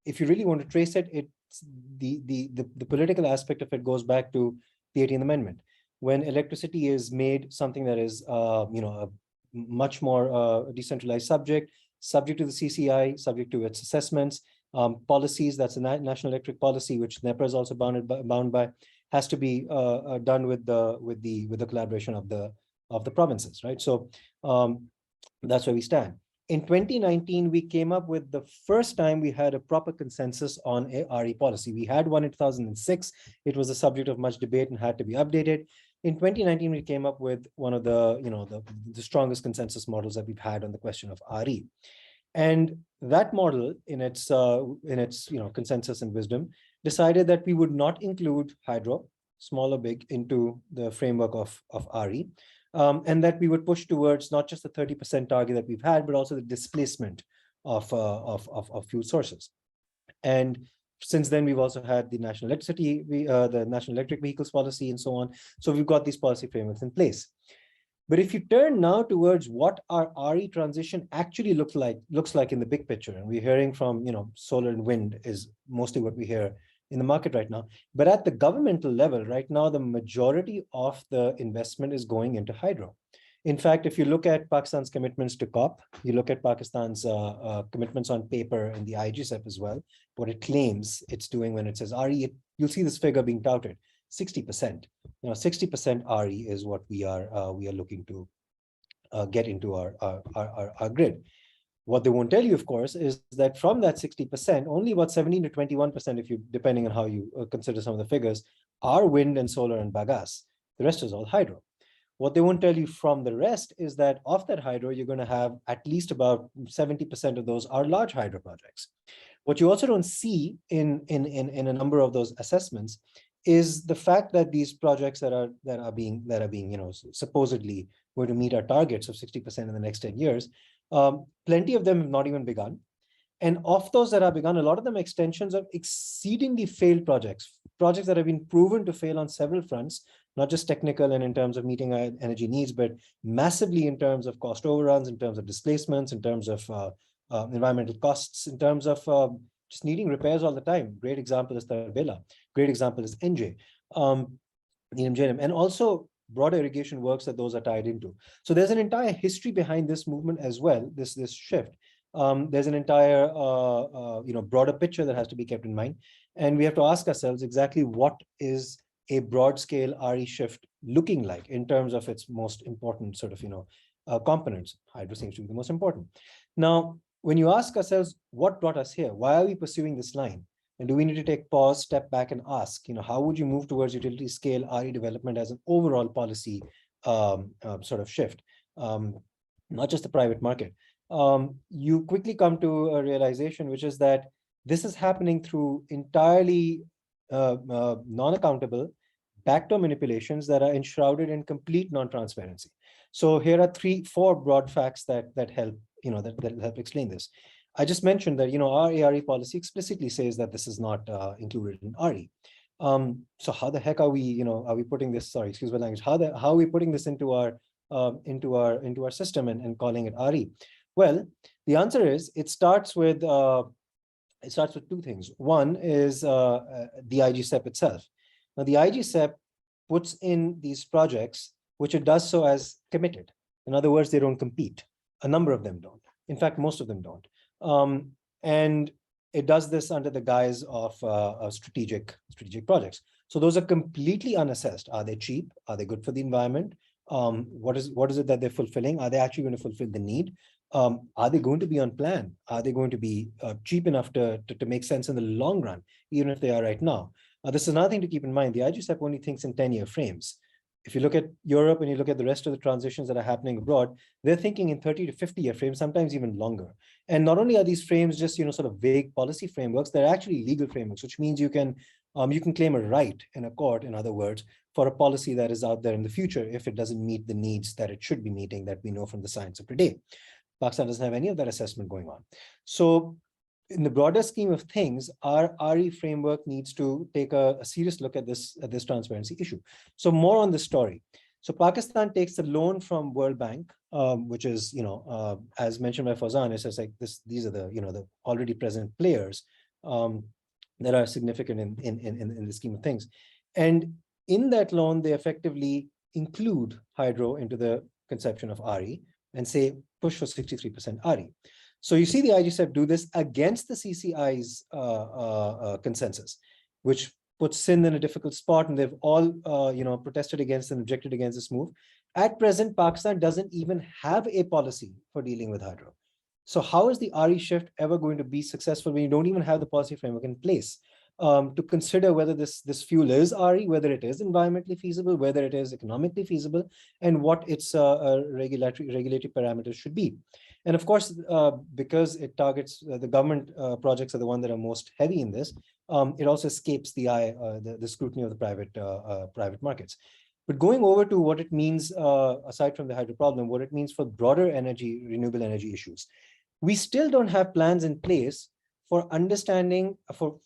If you really want to trace it, it's the political aspect of it goes back to the 18th Amendment, when electricity is made something that is a much more decentralized subject to the CCI, subject to its assessments. Policies, that's a national electric policy, which NEPA is also bound by, has to be done with the collaboration of the provinces, right? So that's where we stand. In 2019, we came up with the first time we had a proper consensus on a RE policy. We had one in 2006. It was a subject of much debate and had to be updated. In 2019, we came up with one of the strongest consensus models that we've had on the question of RE. And that model, in its consensus and wisdom, decided that we would not include hydro, small or big, into the framework of RE, and that we would push towards not just the 30% target that we've had, but also the displacement of fuel sources. And since then, we've also had the national electric vehicles policy, and so on. So we've got these policy frameworks in place. But if you turn now towards what our RE transition actually looks like in the big picture, and we're hearing from, solar and wind is mostly what we hear in the market right now. But at the governmental level right now, the majority of the investment is going into hydro. In fact, if you look at Pakistan's commitments to COP, you look at Pakistan's commitments on paper in the IGSEP as well, what it claims it's doing when it says RE, you'll see this figure being touted. 60%, 60% RE is what we are looking to get into our grid. What they won't tell you, of course, is that from that 60%, only about 17 to 21%, if you, depending on how you consider some of the figures, are wind and solar and bagasse. The rest is all hydro. What they won't tell you from the rest is that of that hydro, you're going to have at least about 70% of those are large hydro projects. What you also don't see in a number of those assessments is the fact that these projects that are being supposedly going to meet our targets of 60% in the next 10 years, plenty of them have not even begun. And of those that have begun, a lot of them are extensions of exceedingly failed projects that have been proven to fail on several fronts, not just technical and in terms of meeting our energy needs, but massively in terms of cost overruns, in terms of displacements, in terms of environmental costs, in terms of just needing repairs all the time. Great example is Tarbela. Great example is NJ, and also broader irrigation works that those are tied into. So there's an entire history behind this movement as well, this shift. There's an entire broader picture that has to be kept in mind. And we have to ask ourselves exactly what is a broad scale RE shift looking like in terms of its most important sort of, components. Hydro seems to be the most important. Now, when you ask ourselves, what brought us here? Why are we pursuing this line? And do we need to take pause, step back and ask, how would you move towards utility scale RE development as an overall policy sort of shift, not just the private market? You quickly come to a realization, which is that this is happening through entirely non-accountable backdoor manipulations that are enshrouded in complete non-transparency. So here are 3-4 broad facts that help that help explain this. I just mentioned that our ARE policy explicitly says that this is not included in RE. So how the heck are we putting this? Sorry, excuse my language. How are we putting this into our system and calling it RE? Well, the answer is it starts with 2 things. One is the IGSEP itself. Now, the IGSEP puts in these projects, which it does so as committed. In other words, they don't compete. A number of them don't. In fact, most of them don't. And it does this under the guise of strategic projects. So those are completely unassessed. Are they cheap? Are they good for the environment? What is it that they're fulfilling? Are they actually going to fulfill the need? Are they going to be on plan? Are they going to be cheap enough to make sense in the long run, even if they are right now? This is another thing to keep in mind. The IGCEP only thinks in 10-year frames. If you look at Europe and you look at the rest of the transitions that are happening abroad, they're thinking in 30 to 50-year frames, sometimes even longer. And not only are these frames just, sort of vague policy frameworks, they're actually legal frameworks, which means you can claim a right in a court, in other words, for a policy that is out there in the future if it doesn't meet the needs that it should be meeting that we know from the science of today. Pakistan doesn't have any of that assessment going on. So in the broader scheme of things, our RE framework needs to take a serious look at this transparency issue. So more on the story. So Pakistan takes the loan from World Bank, which is, as mentioned by Fawzan, it's just like this. These are the, the already present players that are significant in the scheme of things. And in that loan, they effectively include hydro into the conception of RE and say push for 63% RE. So you see the IGCEP do this against the CCI's consensus, which puts Sindh in a difficult spot, and they've all protested against and objected against this move. At present, Pakistan doesn't even have a policy for dealing with hydro. So how is the RE shift ever going to be successful when you don't even have the policy framework in place to consider whether this fuel is RE, whether it is environmentally feasible, whether it is economically feasible, and what its regulatory parameters should be. And of course, because it targets the government projects are the one that are most heavy in this, it also escapes the eye, the scrutiny of the private markets. But going over to what it means, aside from the hydro problem, what it means for broader renewable energy issues, we still don't have plans in place for understanding, for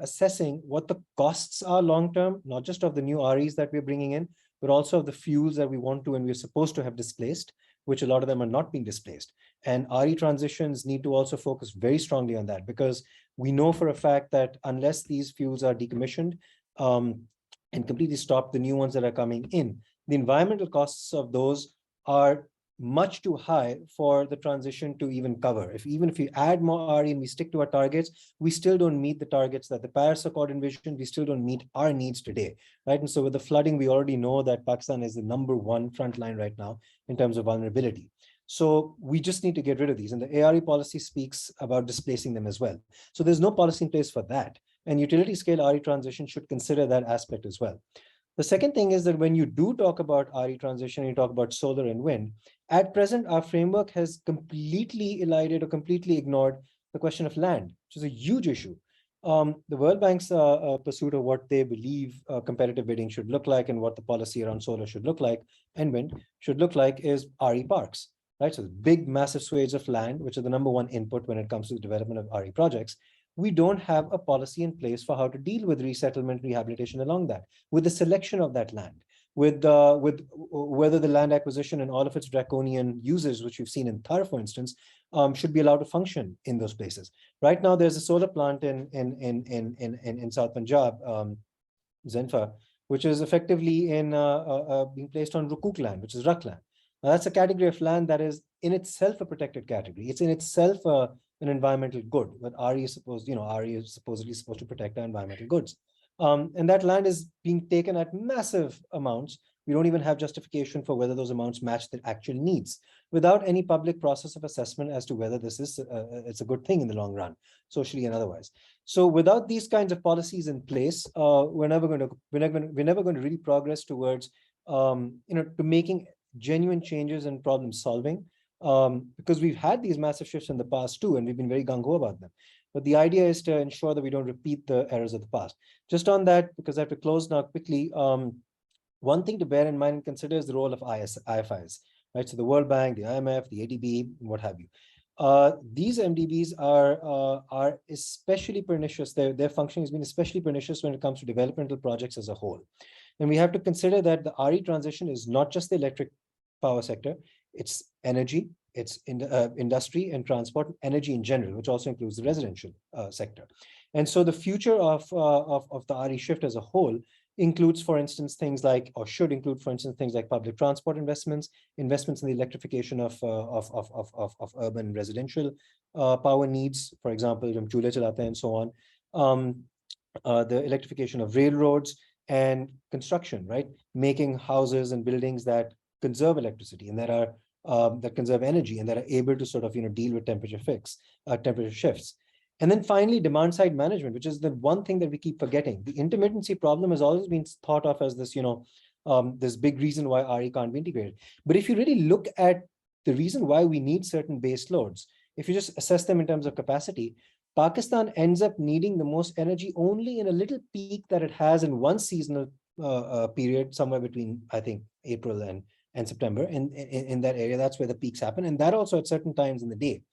assessing what the costs are long-term, not just of the new REs that we're bringing in, but also of the fuels that we want to and we're supposed to have displaced, which a lot of them are not being displaced. And RE transitions need to also focus very strongly on that, because we know for a fact that unless these fuels are decommissioned and completely stop the new ones that are coming in, the environmental costs of those are much too high for the transition to even cover. Even if we add more RE and we stick to our targets, we still don't meet the targets that the Paris Accord envisioned. We still don't meet our needs today, right? And so with the flooding, we already know that Pakistan is the #1 front line right now in terms of vulnerability. So we just need to get rid of these. And the ARE policy speaks about displacing them as well. So there's no policy in place for that. And utility scale RE transition should consider that aspect as well. The second thing is that when you do talk about RE transition, you talk about solar and wind. At present, our framework has completely elided or completely ignored the question of land, which is a huge issue. The World Bank's pursuit of what they believe competitive bidding should look like and what the policy around solar should look like and wind should look like is RE parks, right? So big, massive swathes of land, which are the #1 input when it comes to the development of RE projects. We don't have a policy in place for how to deal with resettlement, rehabilitation along that, with the selection of that land, with whether the land acquisition and all of its draconian uses, which we've seen in Thar, for instance, should be allowed to function in those places. Right now, there's a solar plant in South Punjab, Zenfa, which is effectively being placed on Rukuk land, which is Rakh land. Now, that's a category of land that is in itself a protected category. It's in itself an environmental good, but RE is supposedly supposed to protect our environmental goods. And that land is being taken at massive amounts. We don't even have justification for whether those amounts match the actual needs, without any public process of assessment as to whether this is it's a good thing in the long run, socially and otherwise. So without these kinds of policies in place, we're never going to really progress towards to making genuine changes and problem solving. Because we've had these massive shifts in the past too, and we've been very gung-ho about them. But the idea is to ensure that we don't repeat the errors of the past. Just on that, because I have to close now quickly, one thing to bear in mind and consider is the role of IFIs, right? So the World Bank, the IMF, the ADB, what have you. These MDBs are especially pernicious. Their functioning has been especially pernicious when it comes to developmental projects as a whole. And we have to consider that the RE transition is not just the electric power sector, it's energy, it's industry and transport, energy in general, which also includes the residential sector. And so the future of the RE shift as a whole includes, for instance, things like, or should include, for instance, things like public transport investments, investments in the electrification of urban residential power needs, for example, chulhe chalate and so on, the electrification of railroads and construction, right? Making houses and buildings that conserve electricity and that are that conserve energy and that are able to sort of deal with temperature shifts. And then finally, demand side management, which is the one thing that we keep forgetting. The intermittency problem has always been thought of as this, this big reason why RE can't be integrated. But if you really look at the reason why we need certain base loads, if you just assess them in terms of capacity, Pakistan ends up needing the most energy only in a little peak that it has in one seasonal period, somewhere between, I think, April and September. In that area, that's where the peaks happen. And that also at certain times in the day.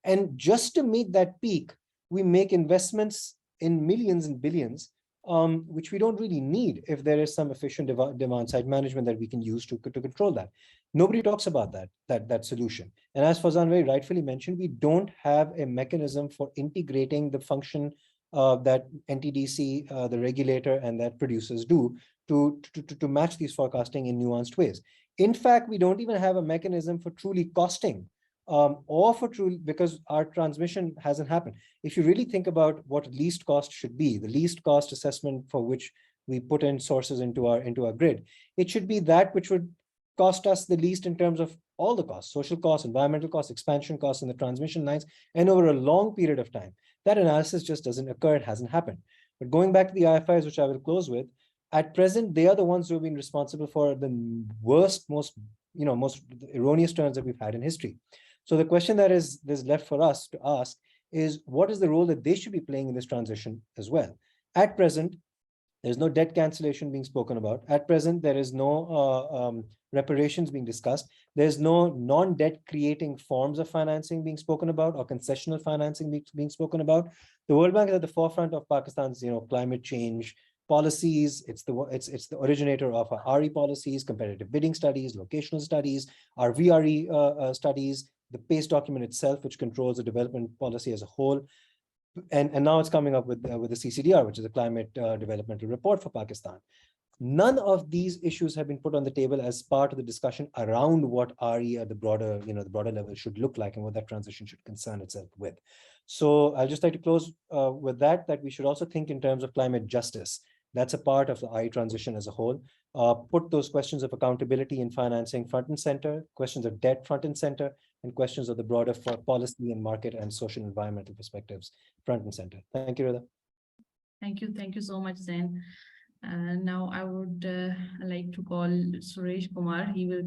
And just to meet that peak, we make investments in millions and billions, which we don't really need if there is some efficient demand side management that we can use to control that. Nobody talks about that solution. And as Fazan very rightfully mentioned, we don't have a mechanism for integrating the function that NTDC, the regulator, and that producers do to match these forecasting in nuanced ways. In fact, we don't even have a mechanism for truly costing or for true, because our transmission hasn't happened. If you really think about what least cost should be, the least cost assessment for which we put in sources into our grid, it should be that which would cost us the least in terms of all the costs: social costs, environmental costs, expansion costs in the transmission lines, and over a long period of time. That analysis just doesn't occur, it hasn't happened. But going back to the IFIs, which I will close with, at present, they are the ones who have been responsible for the worst, most erroneous turns that we've had in history. So the question that is left for us to ask is, what is the role that they should be playing in this transition as well? At present, there's no debt cancellation being spoken about. At present, there is no reparations being discussed. There's no non-debt creating forms of financing being spoken about, or concessional financing being spoken about. The World Bank is at the forefront of Pakistan's climate change policies. It's the originator of our RE policies, competitive bidding studies, locational studies, our VRE studies, the PACE document itself, which controls the development policy as a whole. And now it's coming up with the CCDR, which is a climate developmental report for Pakistan. None of these issues have been put on the table as part of the discussion around what RE at the broader level should look like and what that transition should concern itself with. So I'll just like to close with that we should also think in terms of climate justice. That's a part of the RE transition as a whole. Put those questions of accountability and financing front and center, questions of debt front and center, and questions of the broader policy and market and social environmental perspectives front and center. Thank you, Rida. Thank you so much, Zain. Now I would like to call Suresh Kumar. He will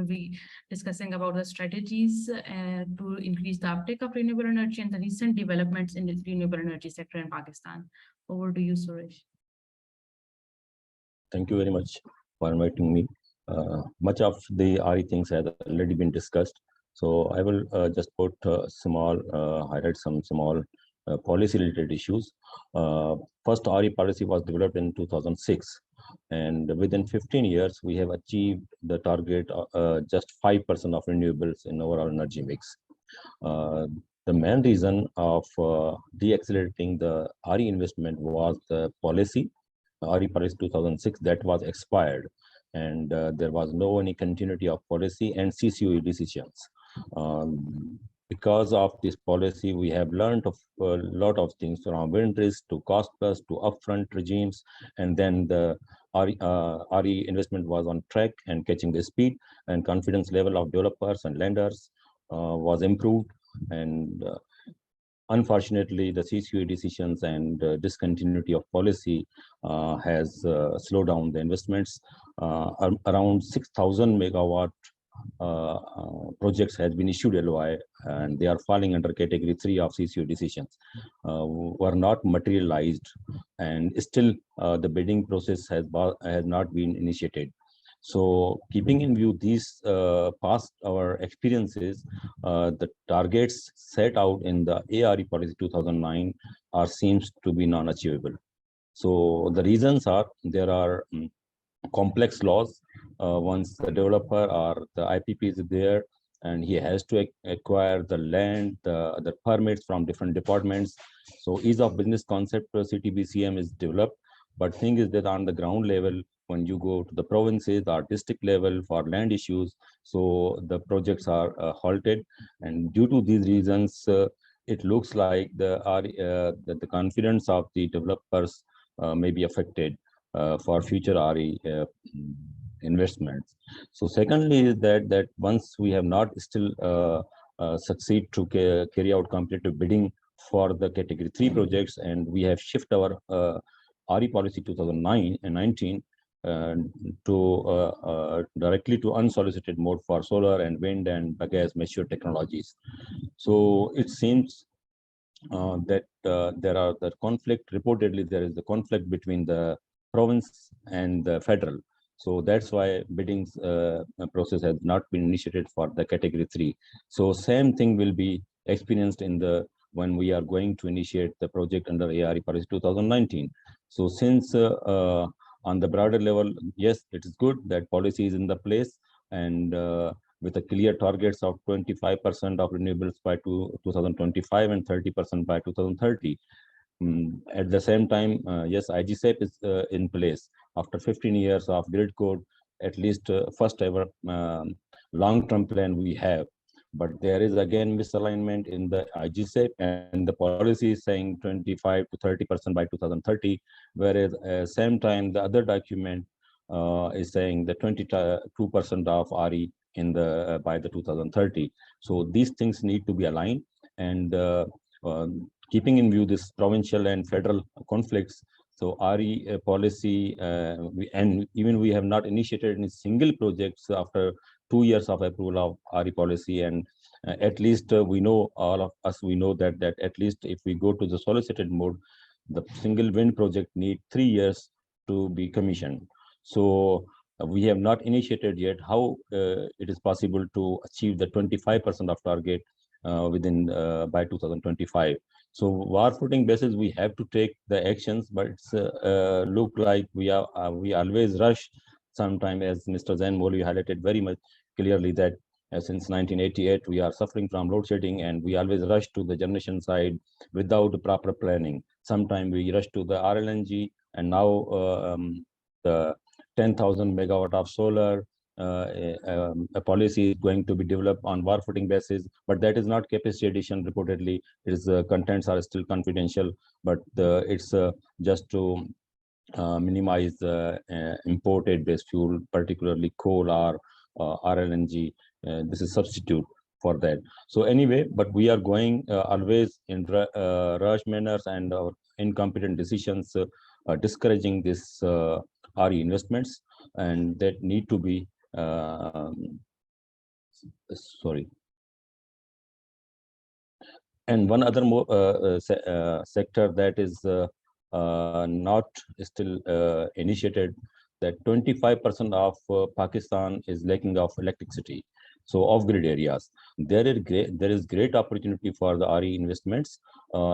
be discussing about the strategies to increase the uptake of renewable energy and the recent developments in the renewable energy sector in Pakistan. Over to you, Suresh. Thank you very much for inviting me. Much of the RE things has already been discussed, so I will just put highlight some small policy-related issues. First, RE policy was developed in 2006, and within 15 years, we have achieved the target just 5% of renewables in overall energy mix. The main reason of deaccelerating the RE investment was the policy, RE policy 2006, that was expired, and there was no any continuity of policy and CCOE decisions. Because of this policy, we have learned of a lot of things, from wind risk to cost plus to upfront regimes, and then the RE investment was on track and catching the speed, and confidence level of developers and lenders was improved. And unfortunately, the CCOE decisions and discontinuity of policy has slowed down the investments. Around 6,000 megawatt projects has been issued LOI, and they are falling under category 3 of CCOE decisions, were not materialized, and still the bidding process has not been initiated. So keeping in view these past our experiences, the targets set out in the ARE policy 2009 seems to be non-achievable. So the reasons are, there are complex laws. Once the developer or the IPP is there, and he has to acquire the land, the permits from different departments. So ease of business concept CTBCM is developed, But thing is that on the ground level, when you go to the provinces or district level for land issues, so the projects are halted. And due to these reasons, it looks like that the confidence of the developers may be affected for future RE investments. So secondly is that once we have not still succeed to carry out competitive bidding for the category 3 projects, and we have shifted our RE policy 2009 and 19 to directly to unsolicited mode for solar and wind and bagasse mature technologies. So it seems that there are the conflict, reportedly there is the conflict between the province and the federal. So that's why bidding process has not been initiated for the category 3. So same thing will be experienced in the when we are going to initiate the project under ARE policy 2019. So since on the broader level, yes, it is good that policy is in the place, and with a clear targets of 25% of renewables by 2025 and 30% by 2030. At the same time, yes, IGSAP is in place after 15 years of grid code, at least first ever long-term plan we have. But there is again misalignment in the IGSAP, and the policy is saying 25 to 30% by 2030, whereas same time the other document is saying the 22% of RE in the by the 2030. So these things need to be aligned, and keeping in view this provincial and federal conflicts. So RE policy, and even we have not initiated any single projects after 2 years of approval of RE policy, and at least we know, all of us, we know that at least if we go to the solicited mode, the single wind project need 3 years to be commissioned. So we have not initiated yet how it is possible to achieve the 25% of target within by 2025. So war footing basis, we have to take the actions, but it's look like we always rush sometime, as Mr. Zain Moli highlighted very much clearly that since 1988 we are suffering from load shedding, and we always rush to the generation side without proper planning. Sometimes we rush to the RLNG, and now the 10,000 megawatt of solar a policy is going to be developed on war footing basis, but that is not capacity addition. Reportedly, its contents are still confidential, but it's just to minimize imported based fuel, particularly coal or RLNG. This is substitute for that. So anyway, but we are going always in rush manners and incompetent decisions, discouraging this RE investments, and that need to be sorry. And one other more sector that is not still initiated, that 25% of Pakistan is lacking of electricity. So off-grid areas, there is great opportunity for the RE investments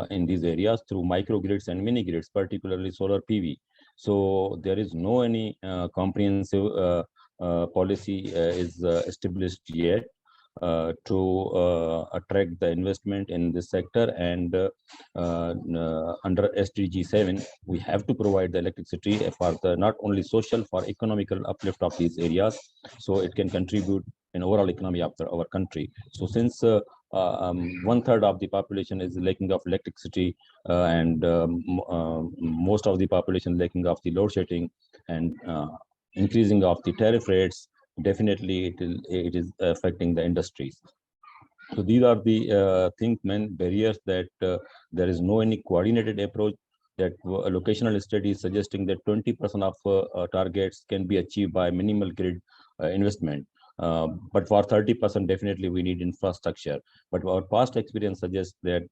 in these areas through microgrids and mini grids, particularly solar PV. So there is no any comprehensive policy is established yet to attract the investment in this sector, and under SDG 7 we have to provide the electricity for the not only social, for economical uplift of these areas, so it can contribute in overall economy of our country. So since 1/3 of the population is lacking of electricity, and most of the population lacking of the load shedding, and increasing of the tariff rates, definitely it is affecting the industries. So these are the main barriers, that there is no any coordinated approach, that locational studies suggesting that 20% of targets can be achieved by minimal grid investment. But for 30%, definitely we need infrastructure. But our past experience suggests that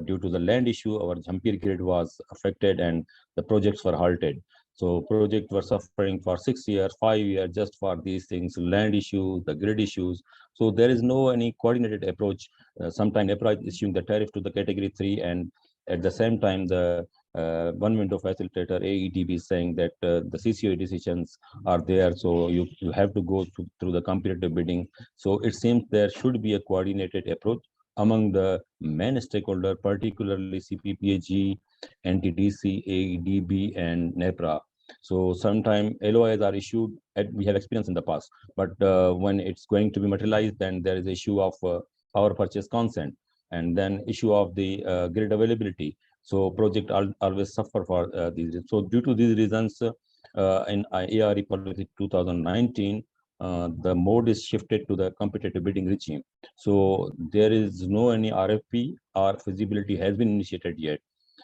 due to the land issue, our Jhampir grid was affected and the projects were halted. So projects were suffering for 6 years, 5 years, just for these things, land issues, the grid issues. So there is no any coordinated approach. Sometimes approach issuing the tariff to the category 3, and at the same time the one window facilitator AEDB is saying that the CCOE decisions are there, so you have to go through the competitive bidding. So it seems there should be a coordinated approach among the main stakeholder, particularly CPPAG, NTDC, AEDB, and NEPRA. So sometimes LOIs are issued, we have experience in the past, but when it's going to be materialized, then there is issue of power purchase consent, and then issue of the grid availability. So project always suffer for these. So due to these reasons, in ARE policy 2019, the mode is shifted to the competitive bidding regime. So there is no any RFP or feasibility has been initiated yet.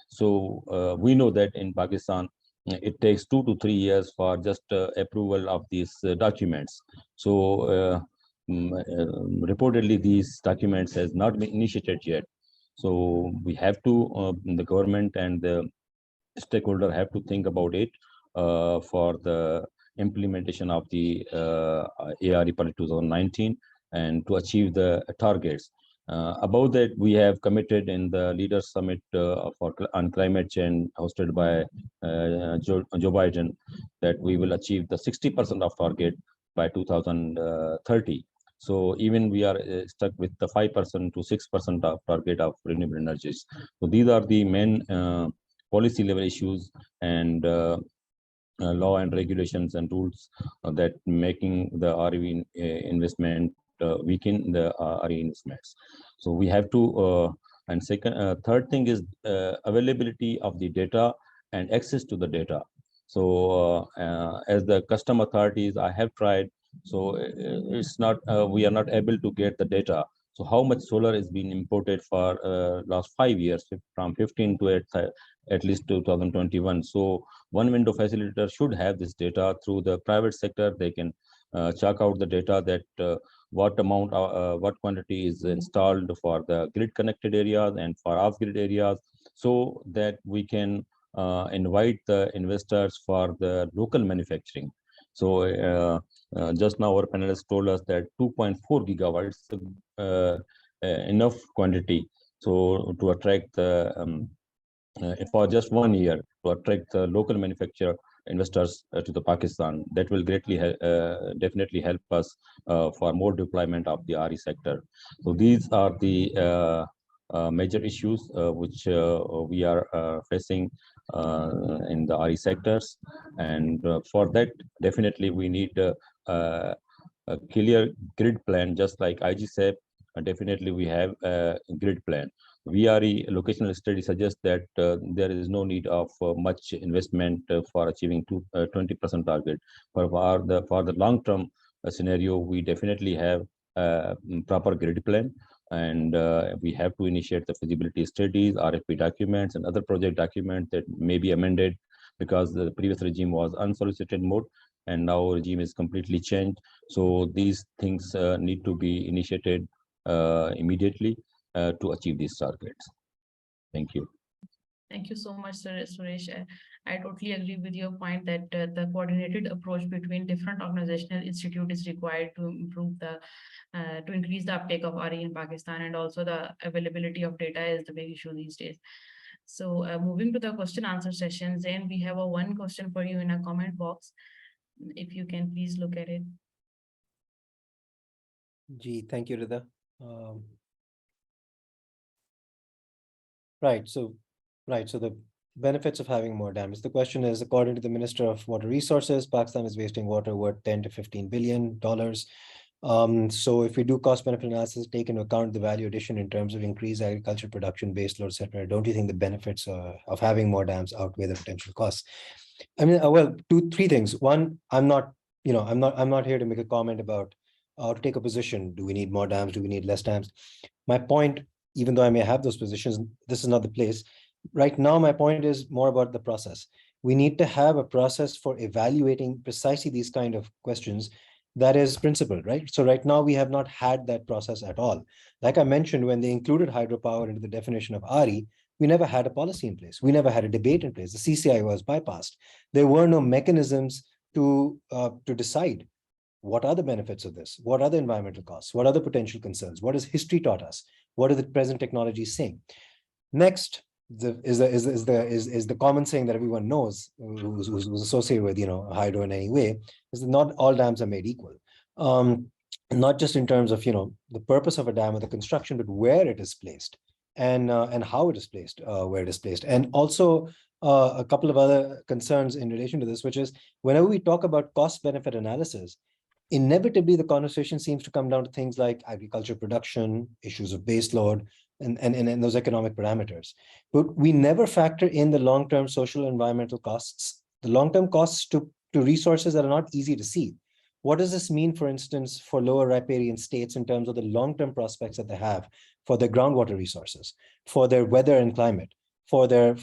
So we know that in Pakistan, it takes 2 to 3 years for just approval of these documents. So reportedly, these documents has not been initiated yet. So we have to, the government and the stakeholder have to think about it for the implementation of the ARE Policy 2019 and to achieve the targets. About that, we have committed in the Leaders Summit on climate change hosted by Joe Biden that we will achieve the 60% of target by 2030. So even we are stuck with the 5% to 6% of target of renewable energies. So these are the main policy level issues and law and regulations and rules that making the REV investment weaken the RE investments. So we have to, and third thing is availability of the data and access to the data. So as the custom authorities, I have tried. So it's not, we are not able to get the data. So how much solar is being imported for last 5 years, from 15 to at least 2021. So one window facilitator should have this data through the private sector. They can check out the data that what amount, what quantity is installed for the grid connected areas and for off grid areas, so that we can invite the investors for the local manufacturing. So just now our panelists told us that 2.4 gigawatts enough quantity. So to attract the for just 1 year to attract the local manufacturer investors to the Pakistan, that will greatly definitely help us for more deployment of the RE sector. So these are the major issues which we are facing in the RE sectors, and for that definitely we need a clear grid plan, just like IG said. Definitely we have a grid plan. VRE locational study suggests that there is no need of much investment for achieving 20% target. But for the long-term scenario, we definitely have a proper grid plan, and we have to initiate the feasibility studies, RFP documents, and other project documents that may be amended, because the previous regime was unsolicited mode, and now regime is completely changed. So these things need to be initiated immediately to achieve these targets. Thank you. Thank you so much, Sir Suresh. I totally agree with your point that the coordinated approach between different organizational institutes is required to improve the, to increase the uptake of RE in Pakistan, and also the availability of data is the big issue these days. So moving to the question answer session, Zain, we have a one question for you in a comment box. If you can please look at it. Gee, thank you, Rida. Right, so the benefits of having more dams. The question is, according to the Minister of Water Resources, Pakistan is wasting water worth $10 to $15 billion. So if we do cost benefit analysis, take into account the value addition in terms of increased agriculture production, base load, etc., don't you think the benefits of having more dams outweigh the potential costs? I mean, well, three things. One, I'm not here to make a comment about to take a position. Do we need more dams? Do we need less dams? My point, even though I may have those positions, this is not the place. Right now, my point is more about the process. We need to have a process for evaluating precisely these kind of questions that is principled, right? So right now, we have not had that process at all. Like I mentioned, when they included hydropower into the definition of RE, we never had a policy in place. We never had a debate in place. The CCI was bypassed. There were no mechanisms to decide what are the benefits of this? What are the environmental costs? What are the potential concerns? What has history taught us? What are the present technologies saying? Next is the common saying that everyone knows who's associated with hydro in any way, is that not all dams are made equal. not just in terms of, the purpose of a dam or the construction, but where it is placed and how it is placed, where it is placed. And also a couple of other concerns in relation to this, which is whenever we talk about cost benefit analysis, inevitably the conversation seems to come down to things like agriculture production, issues of base load, and those economic parameters. But we never factor in the long-term social and environmental costs, the long-term costs to resources that are not easy to see. What does this mean, for instance, for lower riparian states in terms of the long-term prospects that they have for their groundwater resources, for their weather and climate, for their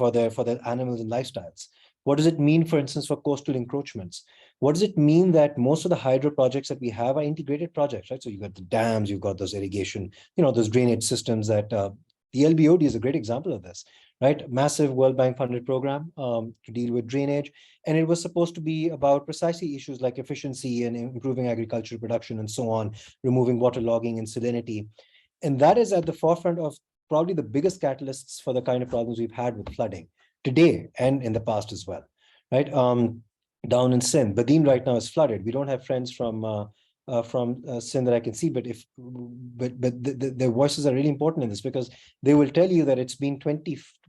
animals and lifestyles? What does it mean, for instance, for coastal encroachments? What does it mean that most of the hydro projects that we have are integrated projects, right? So you've got the dams, you've got those irrigation, those drainage systems that the LBOD is a great example of this, right? Massive World Bank funded program to deal with drainage. And it was supposed to be about precisely issues like efficiency and improving agricultural production and so on, removing waterlogging and salinity. And that is at the forefront of probably the biggest catalysts for the kind of problems we've had with flooding today and in the past as well, right? Down in Sindh, Badim right now is flooded. We don't have friends from Sindh that I can see, but their voices are really important in this, because they will tell you that it's been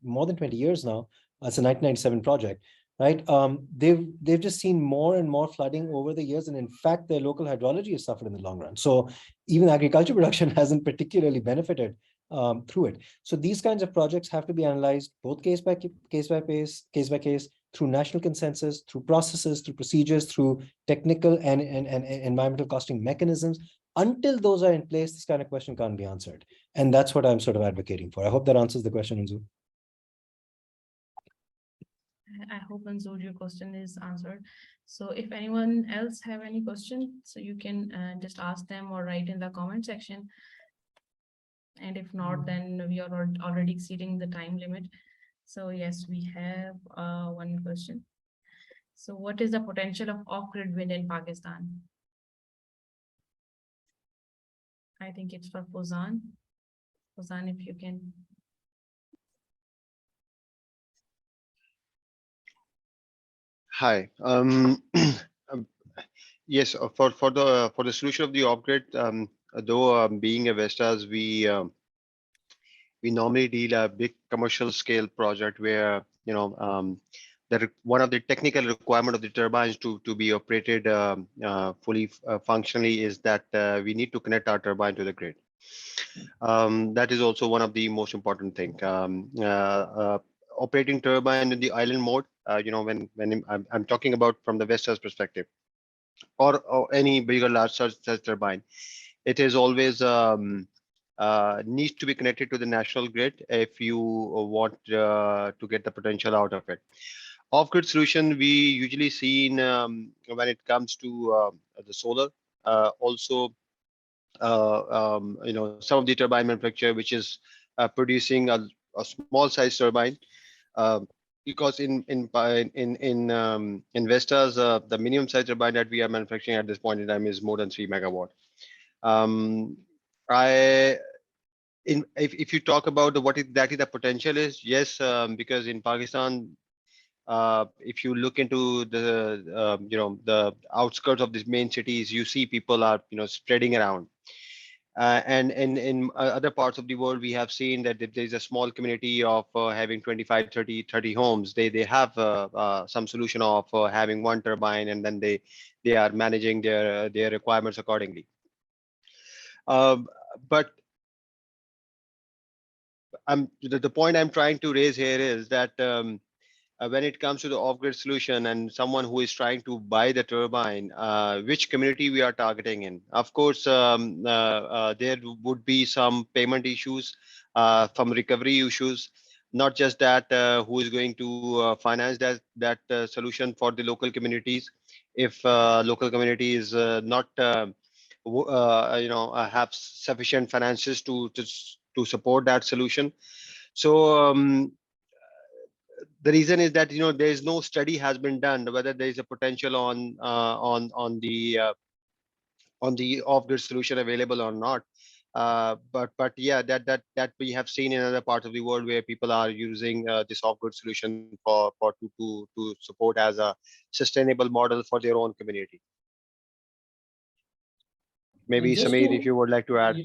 more than 20 years now. It's a 1997 project, right? They've just seen more and more flooding over the years, and in fact, their local hydrology has suffered in the long run. So even agriculture production hasn't particularly benefited through it. So these kinds of projects have to be analyzed both case by case, through national consensus, through processes, through procedures, through technical and environmental costing mechanisms. Until those are in place, this kind of question can't be answered. And that's what I'm sort of advocating for. I hope that answers the question, Anzu. I hope, Anzu, your question is answered. So if anyone else have any question, so you can just ask them or write in the comment section. And if not, then we are already exceeding the time limit. So yes, we have one question. So what is the potential of off-grid wind in Pakistan? I think it's for Fozan. Fozan, if you can. Hi. Yes, for the solution of the off-grid, though being a Vestas, we normally deal a big commercial scale project where that one of the technical requirement of the turbines to be operated fully functionally is that we need to connect our turbine to the grid. That is also one of the most important thing. Operating turbine in the island mode, when I'm talking about from the Vestas perspective, or any bigger large size turbine, it is always needs to be connected to the national grid if you want to get the potential out of it. Off-grid solution we usually see in when it comes to the solar. Also, some of the turbine manufacturer which is producing a small size turbine. Because in Vestas, the minimum size turbine that we are manufacturing at this point in time is more than 3 megawatt. If you talk about what exactly the potential is, yes, because in Pakistan, if you look into the the outskirts of these main cities, you see people are spreading around. And in other parts of the world, we have seen that if there's a small community of having 25, 30 homes, they have some solution of having one turbine, and then they are managing their requirements accordingly. But the point I'm trying to raise here is that when it comes to the off-grid solution and someone who is trying to buy the turbine, which community we are targeting in. Of course, there would be some payment issues, some recovery issues. Not just that, who is going to finance that solution for the local communities. If local community is not have sufficient finances to support that solution. So the reason is that there is no study has been done whether there is a potential on the off-grid solution available or not. But yeah, that we have seen in other parts of the world where people are using this off-grid solution to support as a sustainable model for their own community. Maybe just Sameer, to- if you would like to add.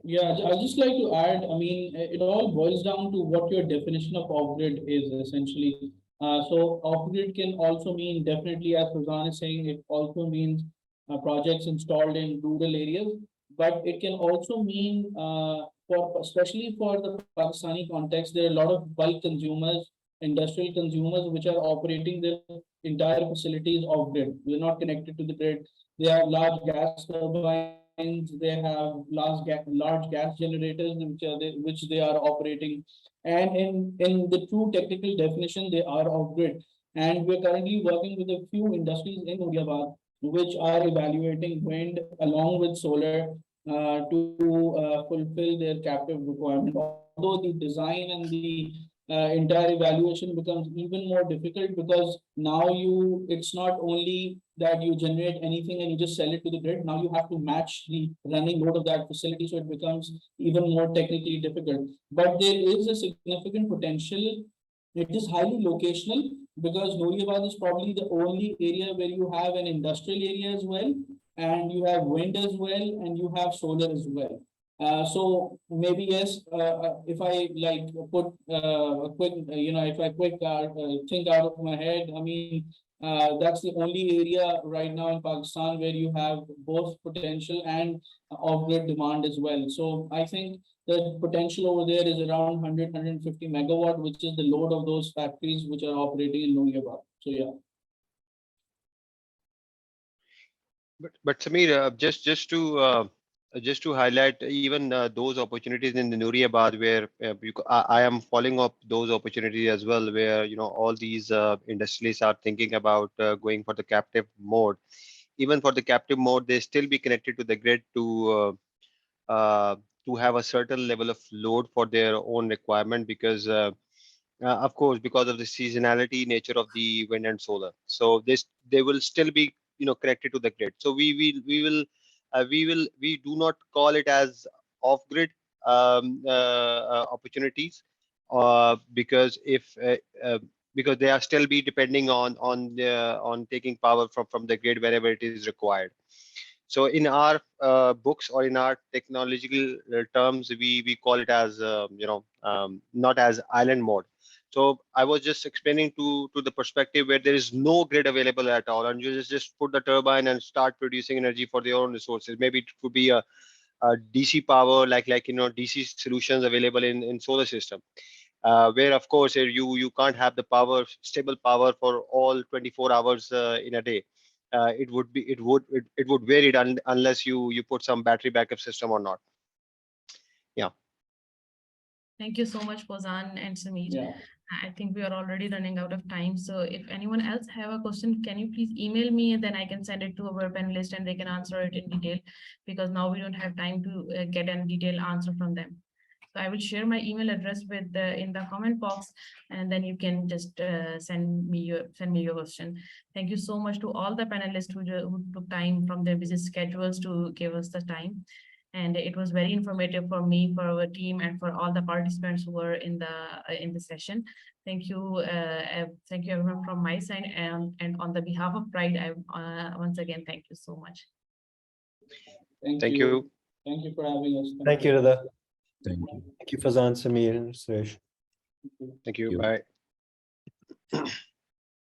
Yeah, I'd just like to add, I mean, it all boils down to what your definition of off-grid is essentially. So off-grid can also mean, definitely, as Fazan is saying, it also means projects installed in rural areas, but it can also mean, especially for the Pakistani context, there are a lot of bulk consumers, industrial consumers, which are operating their entire facilities off-grid. They're not connected to the grid. They have large gas turbines, they have large gas generators which they are operating. And in the true technical definition, they are off-grid. And we're currently working with a few industries in Noorabad which are evaluating wind along with solar to fulfill their captive requirement. Although the design and the entire evaluation becomes even more difficult because now it's not only that you generate anything and you just sell it to the grid. Now you have to match the running load of that facility, so it becomes even more technically difficult. But there is a significant potential. It is highly locational because Noorabad is probably the only area where you have an industrial area as well, and you have wind as well, and you have solar as well. So maybe yes, if I like put a quick, if I quick think out of my head, I mean, that's the only area right now in Pakistan where you have both potential and off-grid demand as well. So I think the potential over there is around 150 megawatt, which is the load of those factories which are operating in Noorabad. So yeah. But Sameer, just to highlight even those opportunities in the Noorabad where I am following up those opportunities as well, where all these industrialists are thinking about going for the captive mode. Even for the captive mode, they still be connected to the grid to have a certain level of load for their own requirement because of course, because of the seasonality nature of the wind and solar. So they will still be connected to the grid. So we do not call it as off grid opportunities because if because they are still be depending on taking power from the grid wherever it is required. So in our books or in our technological terms, we call it as not as island mode. So I was just explaining to the perspective where there is no grid available at all, and you just put the turbine and start producing energy for their own resources. Maybe it could be a DC power, like DC solutions available in solar system, where of course you can't have the stable power for all 24 hours in a day. It would vary unless you put some battery backup system or not. Yeah. Thank you so much, Fazan and Sameer. Yeah. I think we are already running out of time. So if anyone else have a question, can you please email me and then I can send it to our panelist and they can answer it in detail, because now we don't have time to get a detailed answer from them. So I will share my email address with in the comment box, and then you can just send me your question. Thank you so much to all the panelists who took time from their busy schedules to give us the time. And it was very informative for me, for our team, and for all the participants who were in the session. Thank you everyone from my side, and on the behalf of Pride, I once again thank you so much. Thank you. Thank you for having us. Thank you, Rida. Thank you. Thank you, Fazan, Sameer, and Suresh. Thank you. you. Bye.